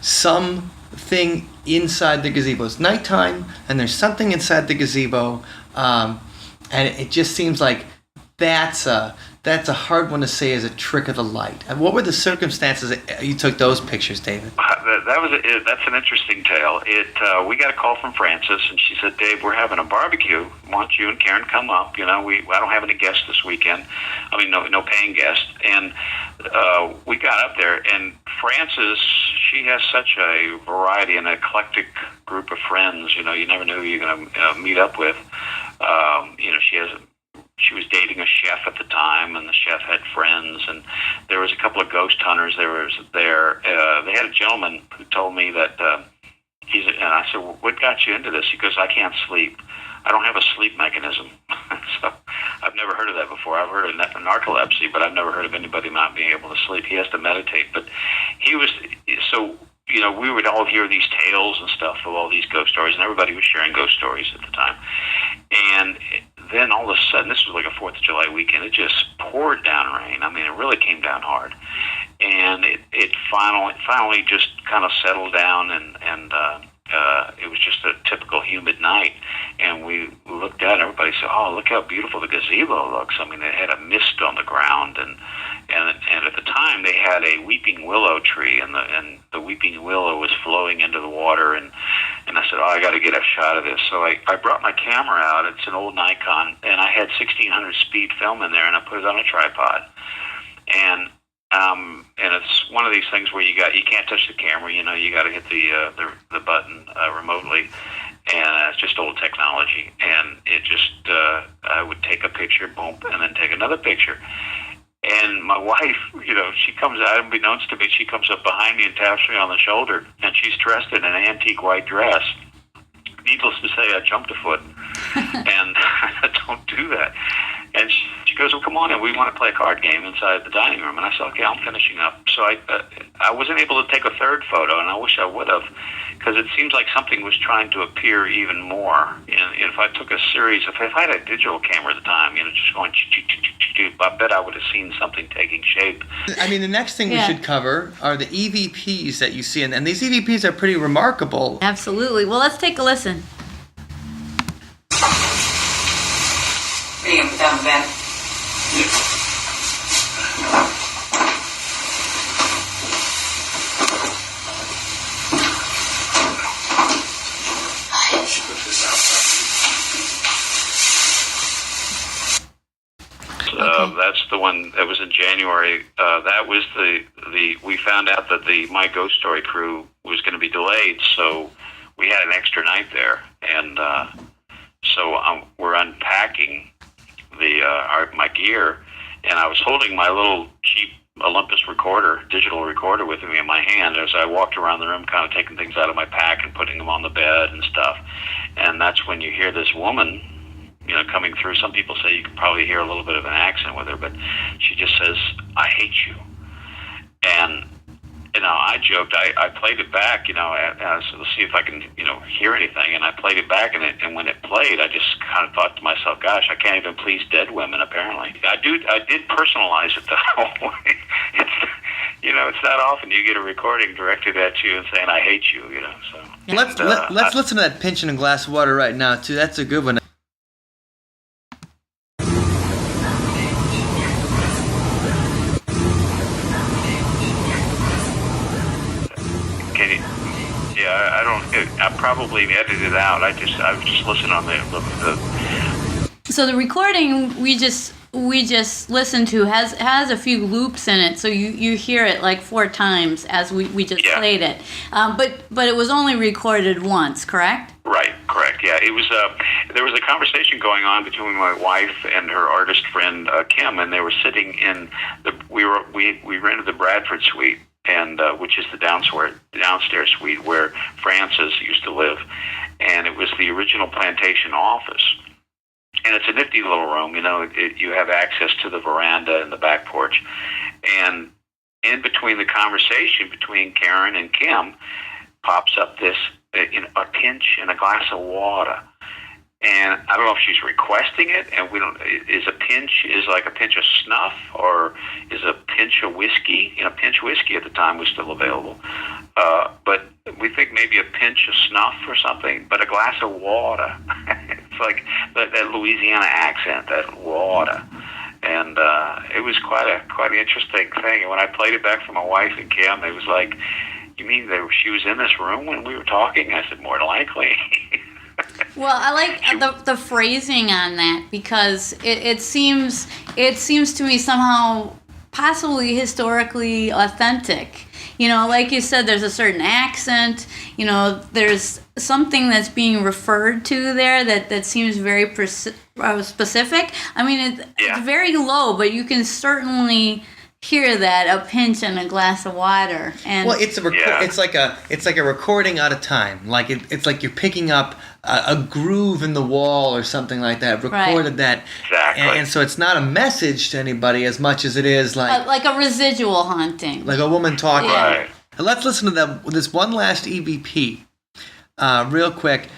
something inside the gazebo. It's nighttime, and there's something inside the gazebo, and it just seems like that's a hard one to say as a trick of the light. And what were the circumstances that you took those pictures, David? That's an interesting tale. We got a call from Frances, and she said, "Dave, we're having a barbecue. Why don't you and Karen come up? I don't have any guests this weekend. I mean, no paying guests." And we got up there, and Frances, she has such a variety and eclectic group of friends. You never know who you're going to meet up with. She was dating a chef at the time, and the chef had friends, and there was a couple of ghost hunters there. They had a gentleman who told me that and I said, "Well, what got you into this?" He goes, "I can't sleep. I don't have a sleep mechanism." So I've never heard of that before. I've heard of narcolepsy, but I've never heard of anybody not being able to sleep. He has to meditate. But he was so. We would all hear these tales and stuff of all these ghost stories, and everybody was sharing ghost stories at the time. And then all of a sudden, this was like a 4th of July weekend, it just poured down rain. I mean, it really came down hard. And it finally just kind of settled down, and it was just a typical humid night. And we looked out, and everybody said, "Oh, look how beautiful the gazebo looks." I mean, it had a mist on the ground, and at the time they had a weeping willow tree, and the weeping willow was flowing into the water, and I said, "Oh, I got to get a shot of this." So I brought my camera out. It's an old Nikon, and I had 1600 speed film in there, and I put it on a tripod, and it's one of these things where you can't touch the camera. You got to hit the button remotely. And it's just old technology, and it just I would take a picture, boom, and then take another picture. And my wife, she comes out, unbeknownst to me, she comes up behind me and taps me on the shoulder, and she's dressed in an antique white dress. Needless to say, I jumped a foot, and I don't do that. And she goes, "Well, come on in. We want to play a card game inside the dining room." And I said, "Okay, I'm finishing up." So I wasn't able to take a third photo, and I wish I would have, because it seems like something was trying to appear even more. And if I took a series, if I had a digital camera at the time, just going, I bet I would have seen something taking shape. I mean, the next thing we should cover are the EVPs that you see, and these EVPs are pretty remarkable. Absolutely. Well, let's take a listen. Put down the bed. That's the one that was in January. That was we found out that the My Ghost Story crew was going to be delayed, so we had an extra night there, and so we're unpacking my gear, and I was holding my little cheap Olympus digital recorder with me in my hand as I walked around the room kind of taking things out of my pack and putting them on the bed and stuff. And that's when you hear this woman, coming through. Some people say you can probably hear a little bit of an accent with her, but she just says, "I hate you." And I joked, I played it back, and I said, let's see if I can, hear anything. And I played it back, and when it played, I just kind of thought to myself, gosh, I can't even please dead women, apparently. I did personalize it, though. It's not often you get a recording directed at you and saying, "I hate you," so. Let's listen to that pinching a glass of water right now, too. That's a good one. I probably edited it out. I was just listening on the. So the recording we just listened to has a few loops in it, so you hear it like 4 times as we just played it. But it was only recorded once, correct? Right, correct. Yeah, it was. There was a conversation going on between my wife and her artist friend Kim, and they were sitting in the. We rented the Bradford Suite, and which is the downstairs suite where Frances used to live, and it was the original plantation office. And it's a nifty little room. You know, you have access to the veranda and the back porch, and in between the conversation between Karen and Kim, pops up this. A pinch and a glass of water, and I don't know if she's requesting it. And we don't. Is like a pinch of snuff, or is a pinch of whiskey? Pinch whiskey at the time was still available, but we think maybe a pinch of snuff or something. But a glass of water. It's like that Louisiana accent, that water. And it was quite an interesting thing. And when I played it back for my wife and Kim, it was like, "You mean she was in this room when we were talking?" I said, "More than likely." Well, I like the phrasing on that, because it seems to me somehow possibly historically authentic. Like you said, there's a certain accent. There's something that's being referred to there that seems very specific. I mean, it's very low, but you can certainly hear that, a pinch and a glass of water. And it's like a recording out of time. Like it's like you're picking up a groove in the wall or something like that. Recorded that, exactly. And so it's not a message to anybody as much as it is like a residual haunting, like a woman talking. Yeah. Right. And let's listen to this one last EVP, real quick.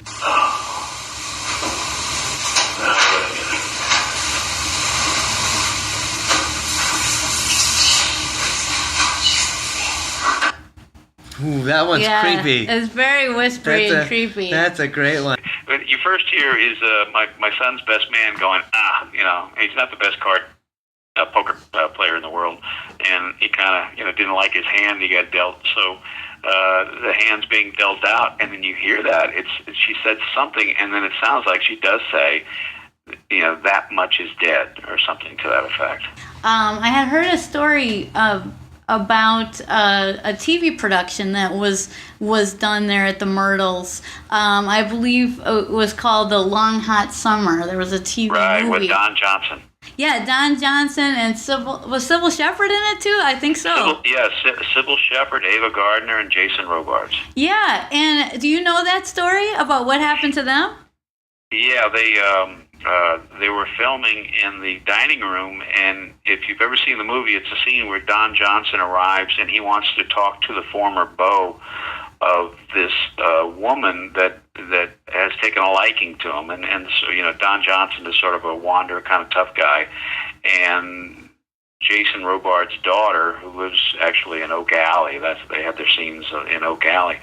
Ooh, that one's creepy. It's very whispery and creepy. That's a great one. You first hear is my son's best man going, he's not the best poker player in the world, and he kind of didn't like his hand he got dealt, so the hand's being dealt out, and then you hear that she said something, and then it sounds like she does say, that much is dead, or something to that effect. I had heard a story about a TV production that was done there at the Myrtles. I believe it was called The Long Hot Summer. There was a TV movie. With Don Johnson. Yeah, Don Johnson and Sybil Shepherd in it too? I think so. Sybil Shepherd, Ava Gardner, and Jason Robards. Yeah, and do you know that story about what happened to them? Yeah, they were filming in the dining room, and if you've ever seen the movie, it's a scene where Don Johnson arrives, and he wants to talk to the former beau of this woman that has taken a liking to him, and so Don Johnson is sort of a wanderer, kind of tough guy, and Jason Robards' daughter, who lives actually in Oak Alley, they had their scenes in Oak Alley,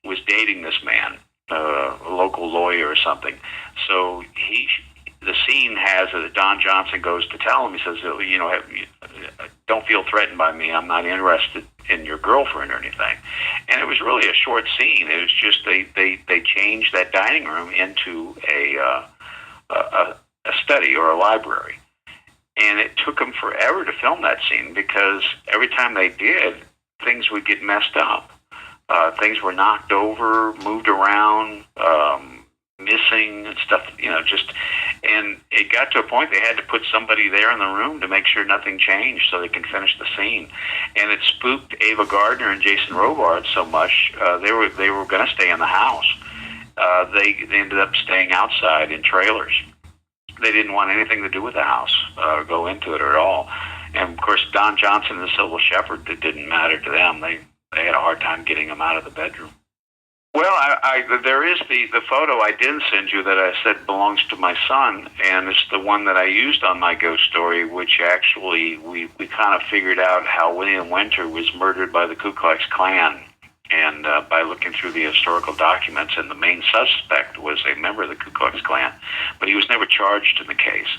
was dating this man, a local lawyer or something. So the scene has that Don Johnson goes to tell him, he says, don't feel threatened by me. I'm not interested in your girlfriend or anything. And it was really a short scene. It was just they changed that dining room into a study or a library. And it took them forever to film that scene, because every time they did, things would get messed up. Things were knocked over, moved around, missing and stuff, and it got to a point they had to put somebody there in the room to make sure nothing changed so they can finish the scene. And it spooked Ava Gardner and Jason Robards so much, they were going to stay in the house. They ended up staying outside in trailers. They didn't want anything to do with the house, go into it at all. And of course, Don Johnson and Sybil Shepherd, it didn't matter to them. They had a hard time getting him out of the bedroom. Well, there is the photo I did send you that I said belongs to my son, and it's the one that I used on my ghost story, which actually we kind of figured out how William Winter was murdered by the Ku Klux Klan, and by looking through the historical documents, and the main suspect was a member of the Ku Klux Klan, but he was never charged in the case.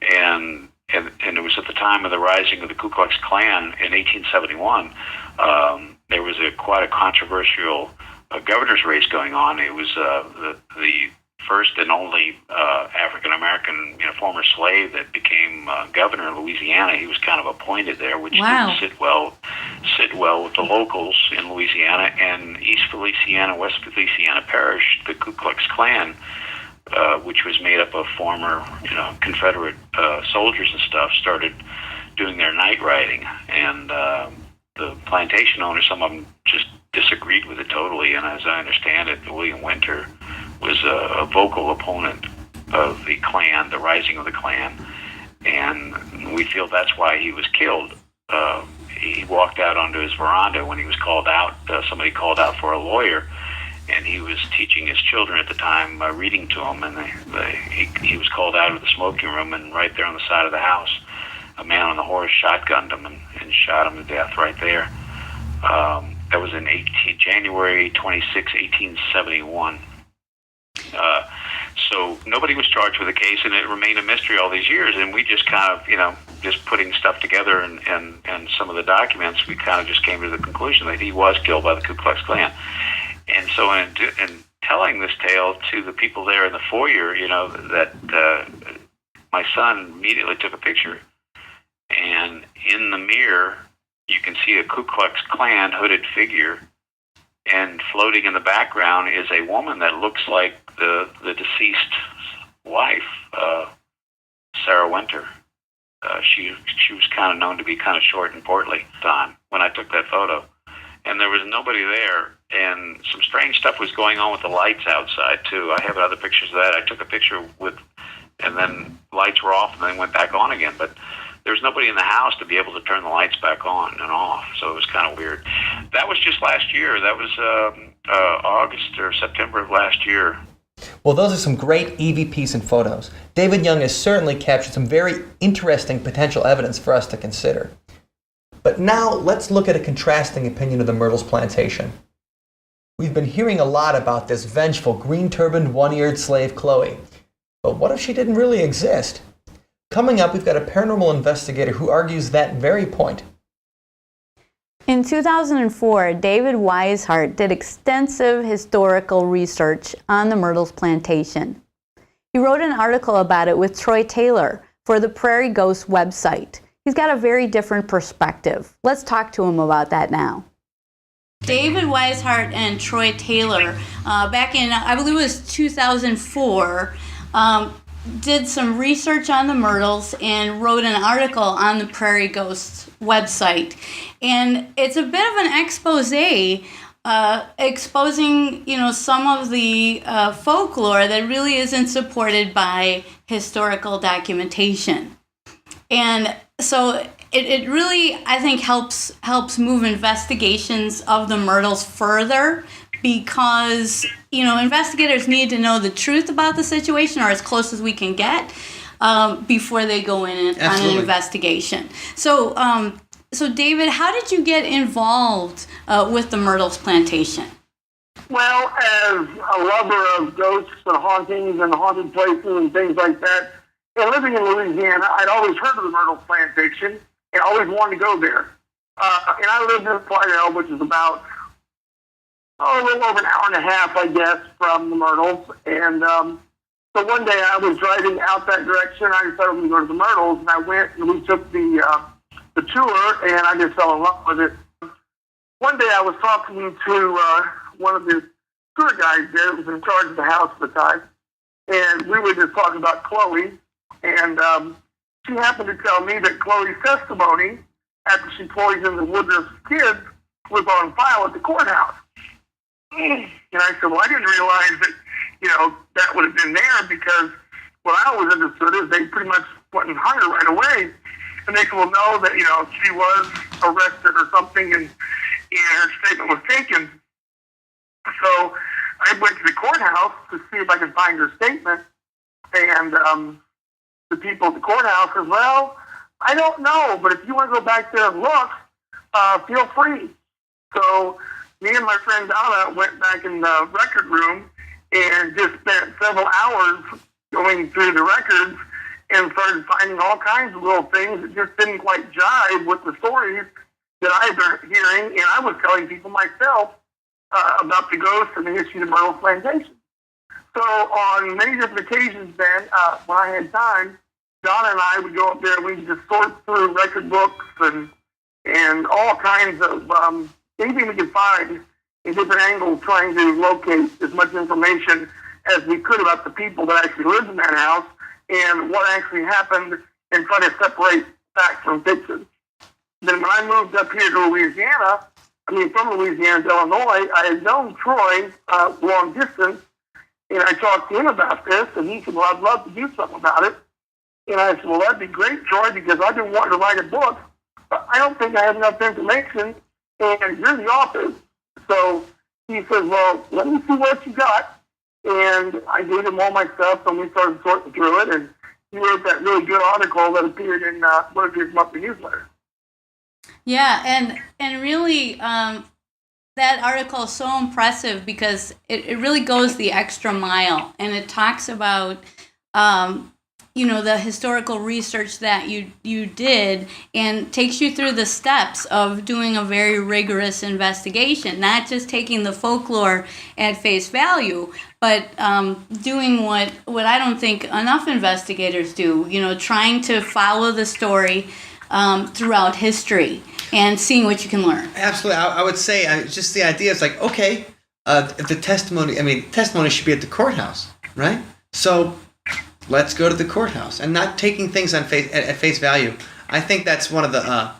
And it was at the time of the rising of the Ku Klux Klan in 1871. There was quite a controversial governor's race going on. It was the first and only African American, former slave that became governor of Louisiana. He was kind of appointed there, which didn't sit well with the locals in Louisiana. And East Feliciana, West Feliciana Parish, the Ku Klux Klan, which was made up of former, Confederate soldiers and stuff, started doing their night riding, and the plantation owners, some of them just disagreed with it totally. And as I understand it, William Winter was a vocal opponent of the Klan, the rising of the Klan, and we feel that's why he was killed. He walked out onto his veranda when he was called out. Somebody called out for a lawyer, and he was teaching his children at the time, reading to them, and he was called out of the smoking room, and right there on the side of the house, a man on the horse shotgunned him and shot him to death right there. That was in January 26, 1871. So nobody was charged with the case, and it remained a mystery all these years. And we just kind of, just putting stuff together and some of the documents, we kind of just came to the conclusion that he was killed by the Ku Klux Klan. And so in telling this tale to the people there in the foyer, that my son immediately took a picture. And in the mirror, you can see a Ku Klux Klan hooded figure, and floating in the background is a woman that looks like the deceased wife, Sarah Winter. She was kind of known to be kind of short and portly time when I took that photo, and there was nobody there, and some strange stuff was going on with the lights outside too. I have other pictures of that. I took a picture and then lights were off and then went back on again, but there was nobody in the house to be able to turn the lights back on and off, so it was kind of weird. That was just last year. That was August or September of last year. Well, those are some great EVPs and photos. David Young has certainly captured some very interesting potential evidence for us to consider. But now let's look at a contrasting opinion of the Myrtles Plantation. We've been hearing a lot about this vengeful, green-turbaned, one-eared slave Chloe. But what if she didn't really exist? Coming up, we've got a paranormal investigator who argues that very point. In 2004, David Weishart did extensive historical research on the Myrtles Plantation. He wrote an article about it with Troy Taylor for the Prairie Ghost website. He's got a very different perspective. Let's talk to him about that now. David Weishart and Troy Taylor, back in, I believe it was 2004, did some research on the Myrtles and wrote an article on the Prairie Ghosts website. And it's a bit of an expose, exposing, some of the folklore that really isn't supported by historical documentation. And so it really, I think, helps move investigations of the Myrtles further, because investigators need to know the truth about the situation, or as close as we can get, before they go in on an investigation. So David, how did you get involved with the Myrtles Plantation? Well, as a lover of ghosts and hauntings and haunted places and things like that, and living in Louisiana, I'd always heard of the Myrtles Plantation and always wanted to go there. And I lived in Slidell, which is about a little over an hour and a half, I guess, from the Myrtles. And so one day I was driving out that direction. I decided we were going to go to the Myrtles, and I went and we took the tour, and I just fell in love with it. One day I was talking to one of the tour guides there who was in charge of the house at the time, and we were just talking about Chloe, and she happened to tell me that Chloe's testimony after she poisoned the Woodruff kids was on file at the courthouse. And I said, well, I didn't realize that, that would have been there, because what I always understood is they pretty much went and hung her right away. And they said, well, no, that, she was arrested or something, and her statement was taken. So I went to the courthouse to see if I could find her statement. And the people at the courthouse said, well, I don't know, but if you want to go back there and look, feel free. So me and my friend Donna went back in the record room and just spent several hours going through the records and started finding all kinds of little things that just didn't quite jive with the stories that I've been hearing, and I was telling people myself about the ghosts and the history of Myrtles Plantation. So on many different occasions then, when I had time, Donna and I would go up there and we'd just sort through record books and all kinds of anything we could find in different angles, trying to locate as much information as we could about the people that actually lived in that house and what actually happened, and try to separate fact from fiction. Then when I moved up here to Louisiana, from Louisiana to Illinois, I had known Troy long distance, and I talked to him about this, and he said, well, I'd love to do something about it. And I said, well, that'd be great, Troy, because I've been wanting to write a book, but I don't think I have enough information, and you're the author. So he says, well, let me see what you got. And I gave him all my stuff, and we started sorting through it, and he wrote that really good article that appeared in one of his monthly newsletters. Yeah, and really, that article is so impressive because it really goes the extra mile, and it talks about, the historical research that you did, and takes you through the steps of doing a very rigorous investigation, not just taking the folklore at face value, but doing what I don't think enough investigators do, trying to follow the story throughout history and seeing what you can learn. Absolutely. I would say just the idea is like, okay, if the testimony should be at the courthouse, right? So let's go to the courthouse and not taking things at face value. I think that's one of the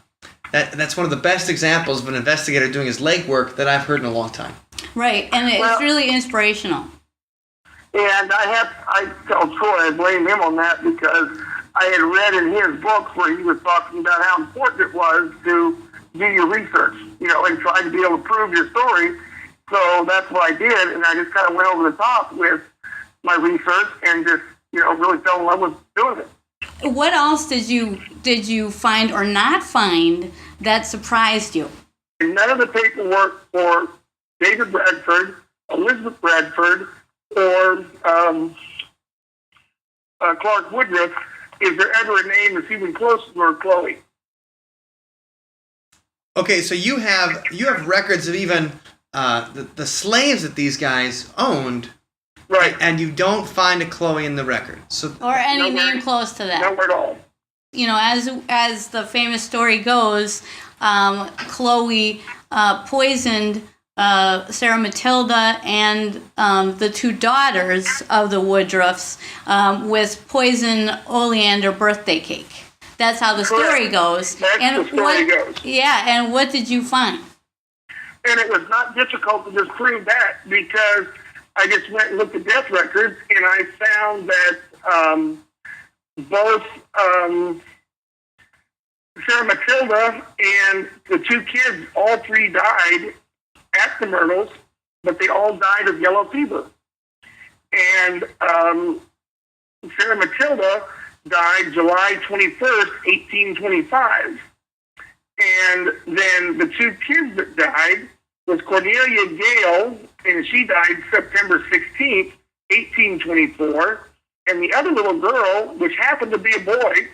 that's one of the best examples of an investigator doing his legwork that I've heard in a long time. Right, and it's really inspirational. And I tell Troy, I blame him on that, because I had read in his books where he was talking about how important it was to do your research, and try to be able to prove your story. So that's what I did, and I just kind of went over the top with my research and just, really fell in love with doing it. What else did you find or not find that surprised you? None of the paperwork for David Bradford, Elizabeth Bradford, or Clark Woodruff, is there ever a name that's even close to her Chloe? Okay, so you have records of even the slaves that these guys owned, right? And you don't find a Chloe in the record, or any name close to that. Nowhere at all. As the famous story goes, Chloe poisoned Sarah Matilda and the two daughters of the Woodruffs with poison oleander birthday cake. That's how the story goes. That's the story goes. Yeah, and what did you find? And it was not difficult to just prove that, because I just went and looked at death records, and I found that both Sarah Matilda and the two kids, all three died at the Myrtles, but they all died of yellow fever. And Sarah Matilda died July 21st, 1825. And then the two kids that died was Cornelia Gale, and she died September 16th, 1824. And the other little girl, which happened to be a boy,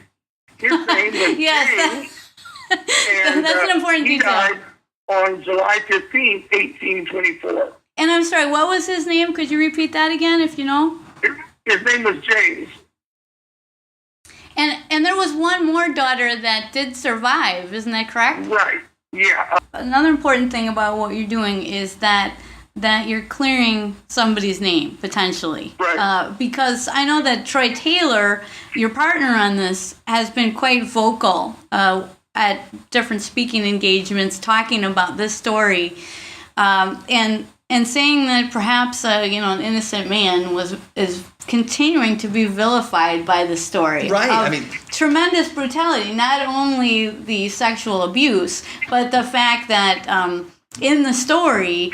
his name was James. And that's an important he detail. Died on July 15th, 1824. And I'm sorry, what was his name? Could you repeat that again, if you know? His name was James. And there was one more daughter that did survive, isn't that correct? Right, yeah. Another important thing about what you're doing is that you're clearing somebody's name, potentially. Right. Because I know that Troy Taylor, your partner on this, has been quite vocal at different speaking engagements talking about this story, and saying that perhaps an innocent man is continuing to be vilified by the story. Right. Tremendous brutality, not only the sexual abuse, but the fact that in the story,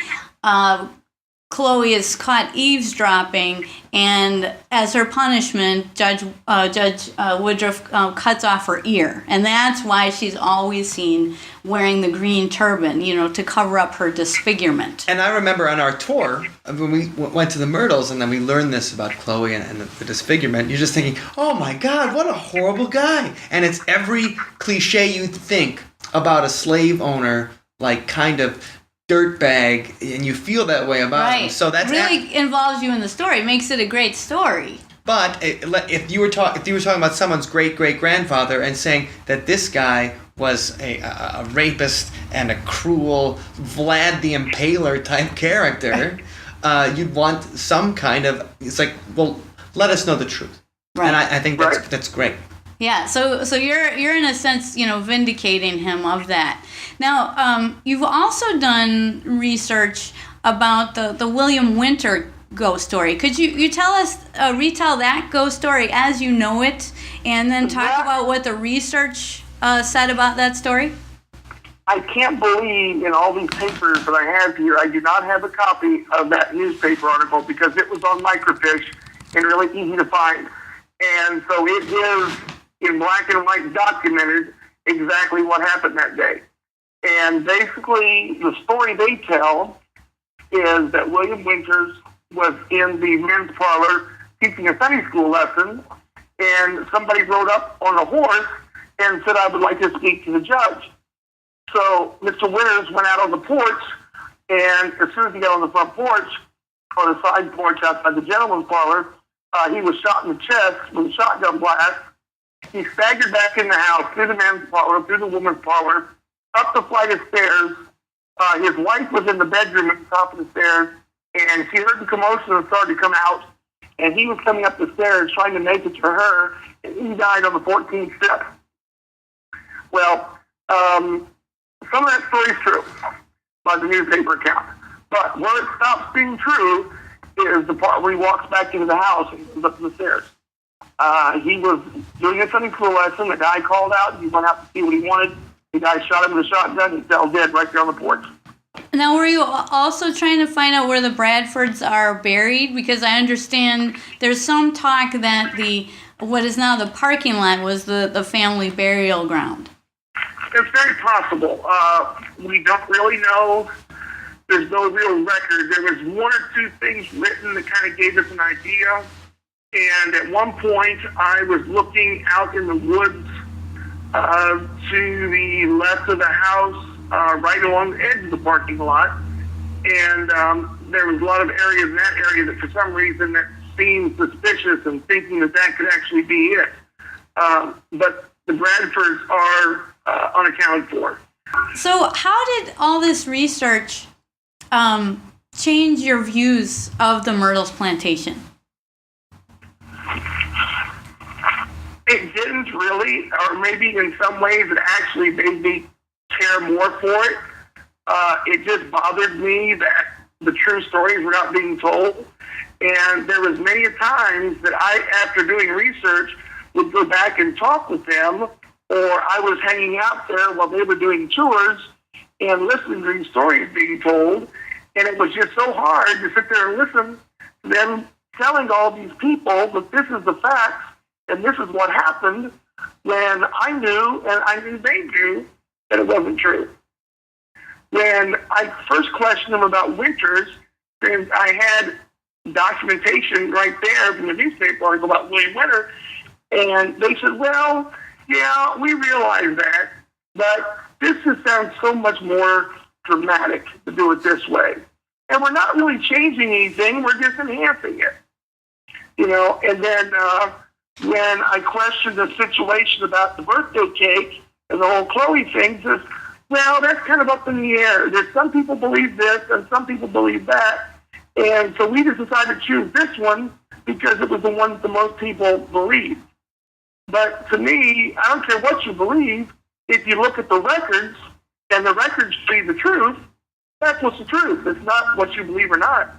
Chloe is caught eavesdropping, and as her punishment, Judge Woodruff cuts off her ear, and that's why she's always seen wearing the green turban, to cover up her disfigurement. And I remember on our tour, when we went to the Myrtles, and then we learned this about Chloe and the disfigurement, you're just thinking, oh my God, what a horrible guy. And it's every cliche you think about a slave owner, like kind of dirtbag, and you feel that way about him. So that's really involves you in the story. It makes it a great story. But if you were talking about someone's great grandfather and saying that this guy was a rapist and a cruel Vlad the Impaler type character, you'd want some kind of. It's like, well, let us know the truth, and I think that's great. Yeah, so you're in a sense, vindicating him of that. Now, you've also done research about the William Winter ghost story. Could you tell us, retell that ghost story as you know it, and then talk about what the research said about that story? I can't believe in all these papers that I have here, I do not have a copy of that newspaper article because it was on microfiche and really easy to find. And so it is in black and white documented exactly what happened that day. And basically, the story they tell is that William Winters was in the men's parlor teaching a Sunday school lesson, and somebody rode up on a horse and said, "I would like to speak to the judge." So Mr. Winters went out on the porch, and as soon as he got on the front porch, or the side porch outside the gentleman's parlor, he was shot in the chest with a shotgun blast. He staggered back in the house, through the men's parlor, through the woman's parlor, up the flight of stairs. His wife was in the bedroom at the top of the stairs, and she heard the commotion and started to come out. And he was coming up the stairs trying to make it to her, and he died on the 14th step. Well, some of that story is true by the newspaper account. But where it stops being true is the part where he walks back into the house and goes up the stairs. He was doing a Sunday school lesson. The guy called out. He went out to see what he wanted. The guy shot him with a shotgun. He fell dead right there on the porch. Now, were you also trying to find out where the Bradfords are buried? Because I understand there's some talk that what is now the parking lot was the family burial ground. It's very possible. We don't really know. There's no real record. There was one or two things written that kind of gave us an idea. And at one point, I was looking out in the woods to the left of the house, right along the edge of the parking lot. And there was a lot of areas in that area that for some reason that seemed suspicious and thinking that could actually be it. But the Bradfords are unaccounted for. So how did all this research change your views of the Myrtles Plantation? It didn't really, or maybe in some ways it actually made me care more for it. It just bothered me that the true stories were not being told. And there was many times that I, after doing research, would go back and talk with them, or I was hanging out there while they were doing tours and listening to these stories being told. And it was just so hard to sit there and listen to them telling all these people that this is the facts and this is what happened, when I knew, and I knew they knew, that it wasn't true. When I first questioned them about Winters, and I had documentation right there from the newspaper article about William Winter, and they said, well, yeah, we realize that, but this just sounds so much more dramatic to do it this way. And we're not really changing anything, we're just enhancing it. And then when I questioned the situation about the birthday cake and the whole Chloe thing, says, well, that's kind of up in the air. There's some people believe this and some people believe that. And so we just decided to choose this one because it was the one that most people believed. But to me, I don't care what you believe. If you look at the records and the records show you the truth, that's what's the truth. It's not what you believe or not,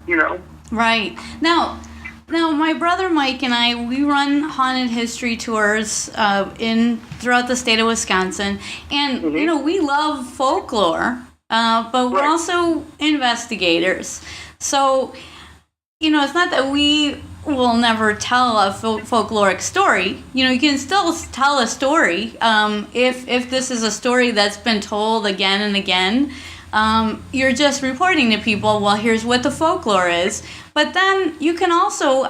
Right. Now, my brother Mike and I, we run haunted history tours throughout the state of Wisconsin, and we love folklore, but we're also investigators. So, it's not that we will never tell a folkloric story. You can still tell a story if this is a story that's been told again and again. You're just reporting to people, well, here's what the folklore is. But then you can also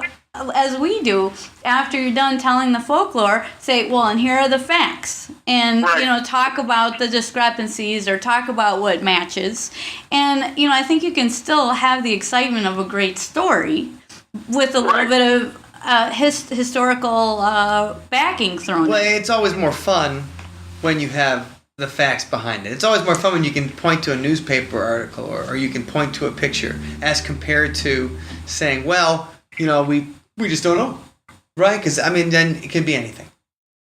as we do, after you're done telling the folklore, say, well, and here are the facts. And, talk about the discrepancies or talk about what matches. And, I think you can still have the excitement of a great story with a little bit of historical backing thrown in. Well, it's always more fun when you have the facts behind it. It's always more fun when you can point to a newspaper article or you can point to a picture as compared to saying, well, we just don't know, right? Because, then it can be anything.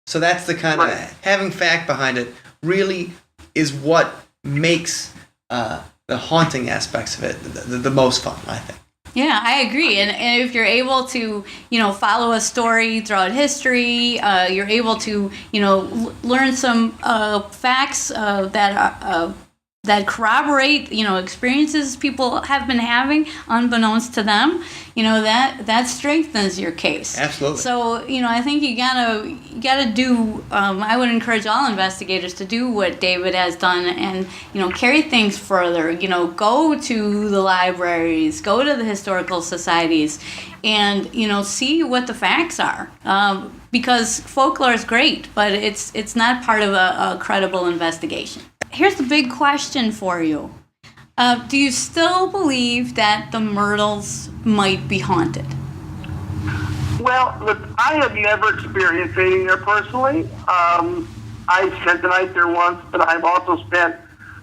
So that's the kind of, having fact behind it really is what makes the haunting aspects of it the most fun, I think. Yeah, I agree. And if you're able to, follow a story throughout history, you're able to, learn some facts that corroborate, experiences people have been having unbeknownst to them, that strengthens your case. Absolutely. So, I think you gotta do, I would encourage all investigators to do what David has done and, carry things further, go to the libraries, go to the historical societies and, see what the facts are. Because folklore is great, but it's not part of a credible investigation. Here's the big question for you. Do you still believe that the Myrtles might be haunted? Well, look, I have never experienced anything there personally. I spent the night there once, but I've also spent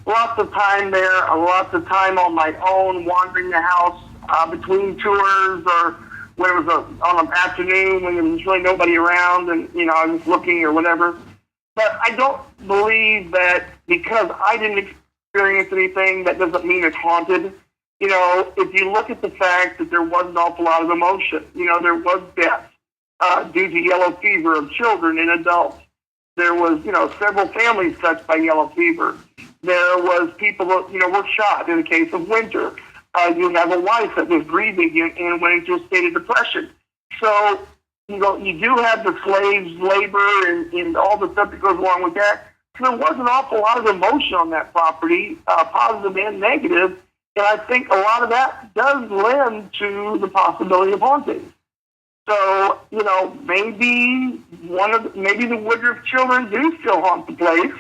lots of time there, lots of time on my own, wandering the house between tours or when it was on an afternoon when there was really nobody around and, I was looking or whatever. But I don't believe that because I didn't experience anything, that doesn't mean it's haunted. If you look at the fact that there was an awful lot of emotion, there was death due to yellow fever of children and adults. There was, several families touched by yellow fever. There was people that, were shot in the case of Winter. You have a wife that was grieving and went into a state of depression. So, you do have the slaves, labor, and all the stuff that goes along with that. So there was an awful lot of emotion on that property, positive and negative, and I think a lot of that does lend to the possibility of hauntings. So, maybe the Woodruff children do still haunt the place,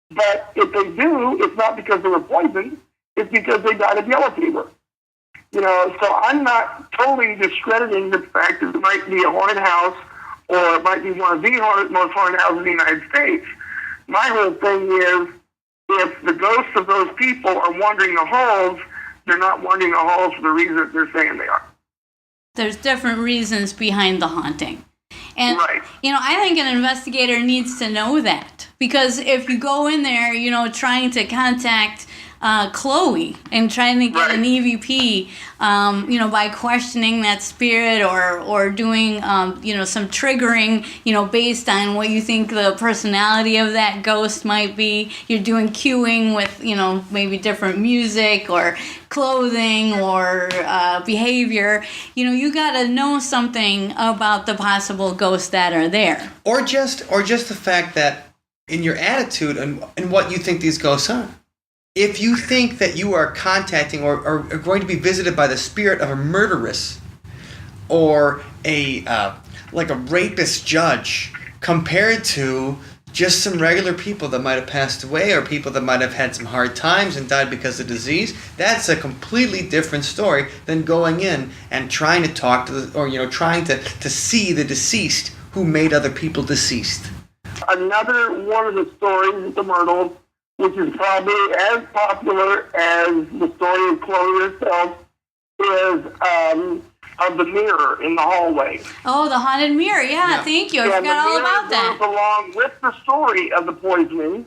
but if they do, it's not because they were poisoned, it's because they died of yellow fever. So I'm not totally discrediting the fact that it might be a haunted house or it might be one of the most haunted houses in the United States. My whole thing is if the ghosts of those people are wandering the halls, they're not wandering the halls for the reason that they're saying they are. There's different reasons behind the haunting. And, right. I think an investigator needs to know that. Because if you go in there, trying to contact Chloe and trying to get an EVP, by questioning that spirit or doing, some triggering, based on what you think the personality of that ghost might be. You're doing cueing with, maybe different music or clothing or behavior. You got to know something about the possible ghosts that are there. Or just the fact that in your attitude and what you think these ghosts are. If you think that you are contacting or are going to be visited by the spirit of a murderess or like a rapist judge compared to just some regular people that might have passed away or people that might have had some hard times and died because of disease, that's a completely different story than going in and trying to talk to trying to see the deceased who made other people deceased. Another one of the stories of the Myrtles, which is probably as popular as the story of Chloe herself, is of the mirror in the hallway. Oh, the haunted mirror. Yeah. Thank you. I forgot all about that. Goes along with the story of the poisoning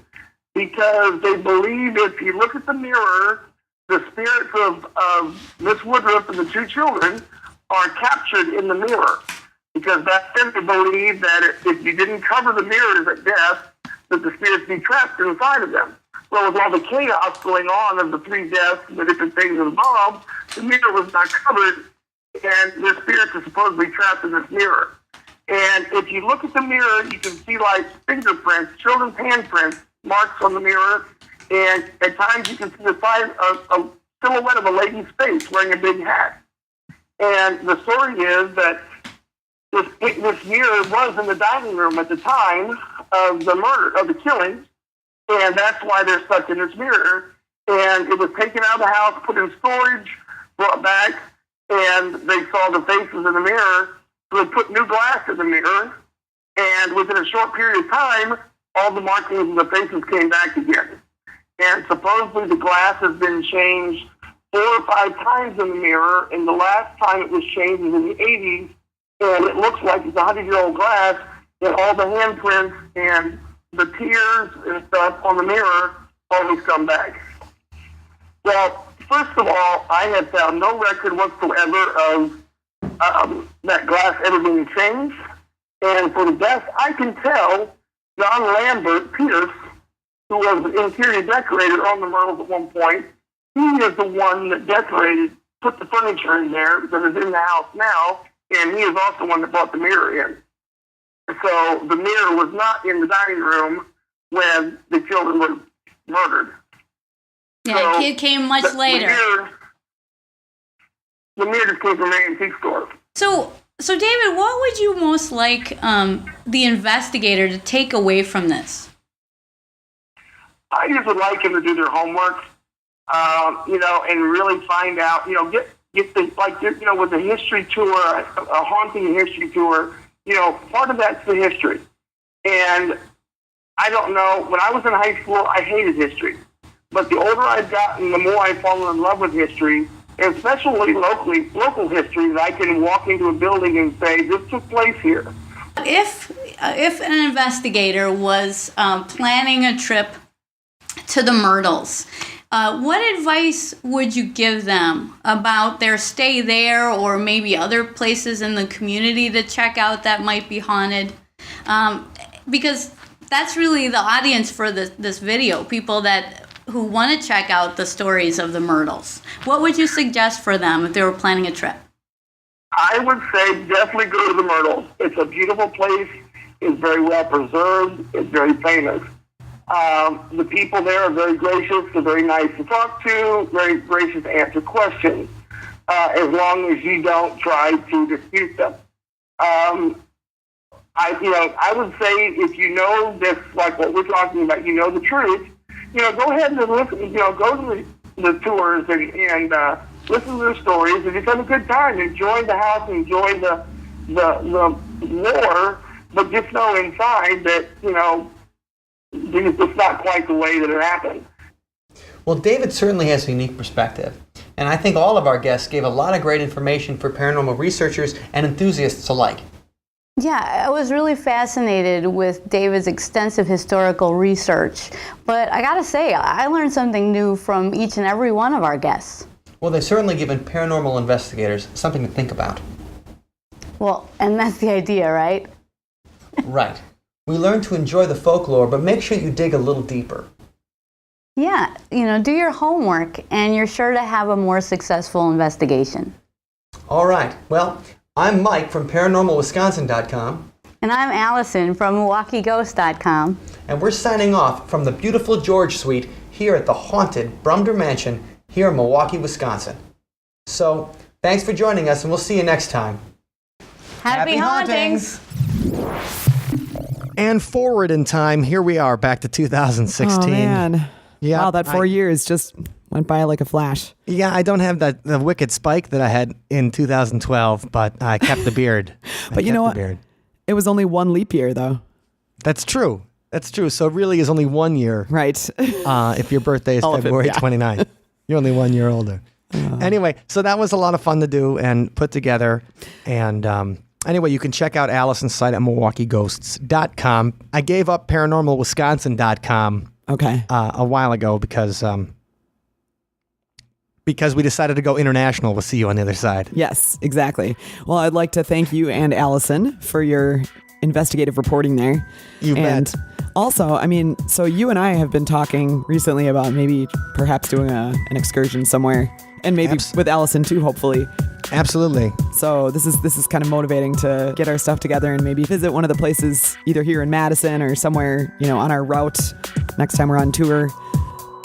because they believe if you look at the mirror, the spirits of Miss Woodruff and the two children are captured in the mirror. Because back then they believed that if you didn't cover the mirrors at death, that the spirits be trapped inside of them. Well, with all the chaos going on of the three deaths and the different things involved, the mirror was not covered, and the spirits are supposedly trapped in this mirror. And if you look at the mirror, you can see like fingerprints, children's handprints, marks on the mirror, and at times you can see the size of a silhouette of a lady's face wearing a big hat. And the story is that This mirror was in the dining room at the time of the murder, of the killing, and that's why they're stuck in this mirror. And it was taken out of the house, put in storage, brought back, and they saw the faces in the mirror. So they put new glass in the mirror, and within a short period of time, all the markings of the faces came back again. And supposedly the glass has been changed 4 or 5 times in the mirror, and the last time it was changed was in the 80s, and it looks like it's 100-year-old glass, and all the handprints and the tears and stuff on the mirror always come back. Well, first of all, I have found no record whatsoever of that glass ever being changed. And for the best I can tell, John Lambert Pierce, who was an interior decorator on the Myrtles at one point, he is the one that decorated, put the furniture in there that is in the house now, and he is also the one that brought the mirror in. So the mirror was not in the dining room when the children were murdered. Yeah, So it came much later. The mirror just came from an antique store. So David, what would you most like the investigator to take away from this? I just would like them to do their homework, and really find out, get the, with a history tour, a haunting history tour, part of that's the history. And I don't know, when I was in high school, I hated history. But the older I've gotten, the more I've fallen in love with history, and especially local history, that I can walk into a building and say, this took place here. If an investigator was planning a trip to the Myrtles, what advice would you give them about their stay there, or maybe other places in the community to check out that might be haunted? Because that's really the audience for this video, people who want to check out the stories of the Myrtles. What would you suggest for them if they were planning a trip? I would say definitely go to the Myrtles. It's a beautiful place. It's very well preserved. It's very famous. The people there are very gracious. They're very nice to talk to, very gracious to answer questions, as long as you don't try to dispute them. I would say if you know this, like what we're talking about, the truth, go ahead and listen, go to the tours and listen to their stories and just have a good time. Enjoy the house, enjoy the lore, but just know inside that, it's not quite the way that it happened. Well, David certainly has a unique perspective, and I think all of our guests gave a lot of great information for paranormal researchers and enthusiasts alike. Yeah, I was really fascinated with David's extensive historical research, but I gotta say, I learned something new from each and every one of our guests. Well, they've certainly given paranormal investigators something to think about. Well, and that's the idea, right? Right. We learn to enjoy the folklore, but make sure you dig a little deeper. Yeah, do your homework, and you're sure to have a more successful investigation. All right. Well, I'm Mike from ParanormalWisconsin.com. And I'm Allison from MilwaukeeGhost.com. And we're signing off from the beautiful George Suite here at the haunted Brumder Mansion here in Milwaukee, Wisconsin. So, thanks for joining us, and we'll see you next time. Happy hauntings! And forward in time, here we are, back to 2016. Oh, man. Yeah, wow, that 4 years just went by like a flash. Yeah, I don't have the wicked spike that I had in 2012, but I kept the beard. But you know what? It was only one leap year, though. That's true. So it really is only 1 year. Right. If your birthday is February 29th. You're only 1 year older. Anyway, so that was a lot of fun to do and put together. And anyway, you can check out Allison's site at MilwaukeeGhosts.com. I gave up ParanormalWisconsin.com a while ago because we decided to go international. We'll see you on the other side. Yes, exactly. Well, I'd like to thank you and Allison for your investigative reporting there. You bet. Also, so you and I have been talking recently about maybe perhaps doing an excursion somewhere, and maybe with Allison too, hopefully. Absolutely. So this is kind of motivating to get our stuff together and maybe visit one of the places either here in Madison or somewhere, on our route next time we're on tour,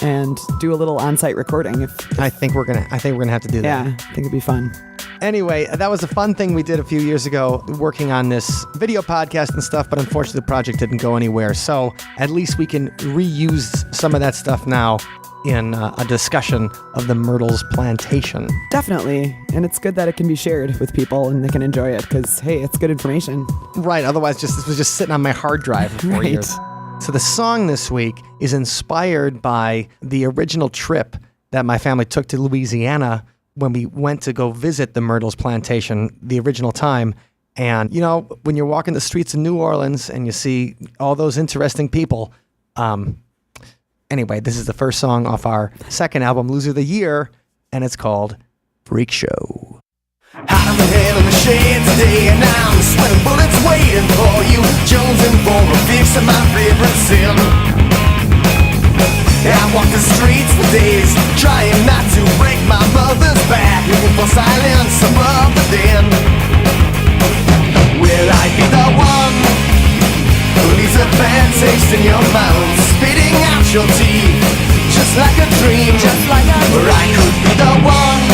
and do a little on-site recording. I think we're gonna have to do that. Yeah, I think it'd be fun. Anyway, that was a fun thing we did a few years ago, working on this video podcast and stuff, but unfortunately the project didn't go anywhere. So at least we can reuse some of that stuff now in a discussion of the Myrtles Plantation. Definitely. And it's good that it can be shared with people and they can enjoy it because, hey, it's good information. Right. Otherwise, this was just sitting on my hard drive for 4 years. So the song this week is inspired by the original trip that my family took to Louisiana when we went to go visit the Myrtles Plantation the original time. And, you know, when you're walking the streets of New Orleans and you see all those interesting people, anyway, this is the first song off our second album, Loser of the Year, and it's called Freak Show. Out of the hell in the shade today, and I'm sweating bullets waiting for you, jonesing for a fix of my favorite sin. I walk the streets for days, trying not to break my mother's back, looking for silence above the din. Will I be the one who leaves a bad taste in your mouth, spitting out your teeth, just like a dream, or I could be the one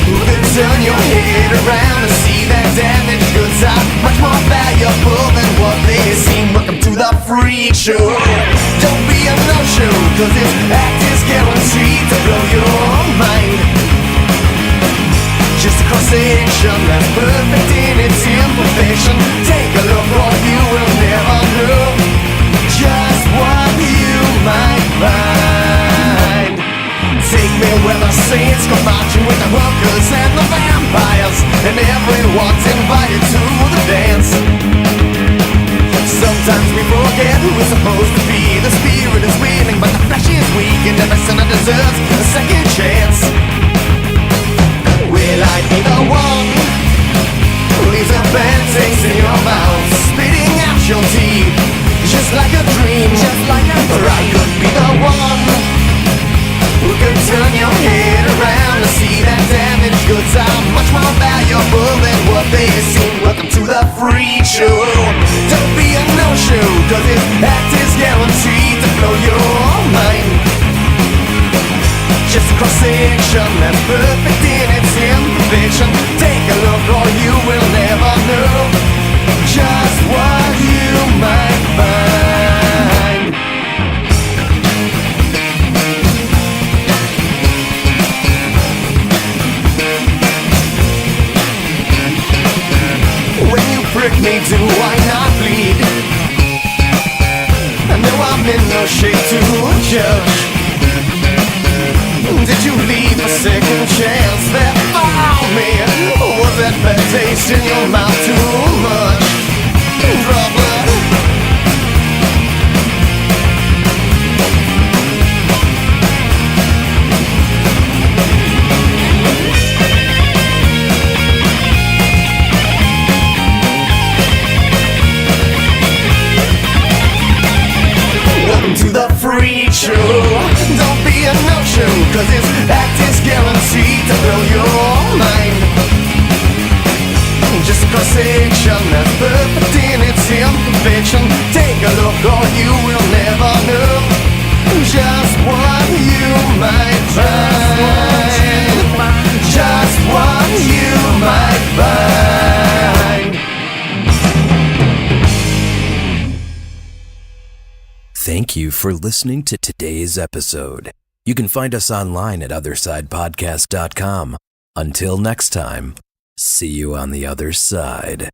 who could turn your head around and see that damaged goods are much more valuable than what they seem. Welcome to the freak show. Don't be a no-show, cause this act is guaranteed to blow your mind. Just a cross-section that's perfect in its imperfection. Take a look or you will never know just what you might find. Take me where the saints come marching with the hookers and the vampires, and everyone's invited to the dance. Sometimes we forget who we're supposed to be. The spirit is willing, but the flesh is weak, and every sinner deserves a second chance. Will I be the one who leaves a bad taste in your mouth, spitting out your teeth, just like a dream, or I could be the one who could turn your head around to see that damaged goods are much more valuable than what they seem. Welcome to the freak show. Don't be a no-show, cause this act is guaranteed to blow your mind. Just a cross-section that's perfect in its imperfection. Take a look or you will never know just what you might find. When you prick me, do I not bleed? I know I'm in no shape to judge. Did you leave a second chance that found me? Or was that bad taste in your mouth too much? Draw blood. Welcome to the freak show. Don't be a no-show, cause this act is guaranteed to blow your mind. Just a cross-section that's perfect in its imperfection. Take a look or you will never know just what you might find. Just what you might find. Thank you for listening to today's episode. You can find us online at OthersidePodcast.com. Until next time, see you on the other side.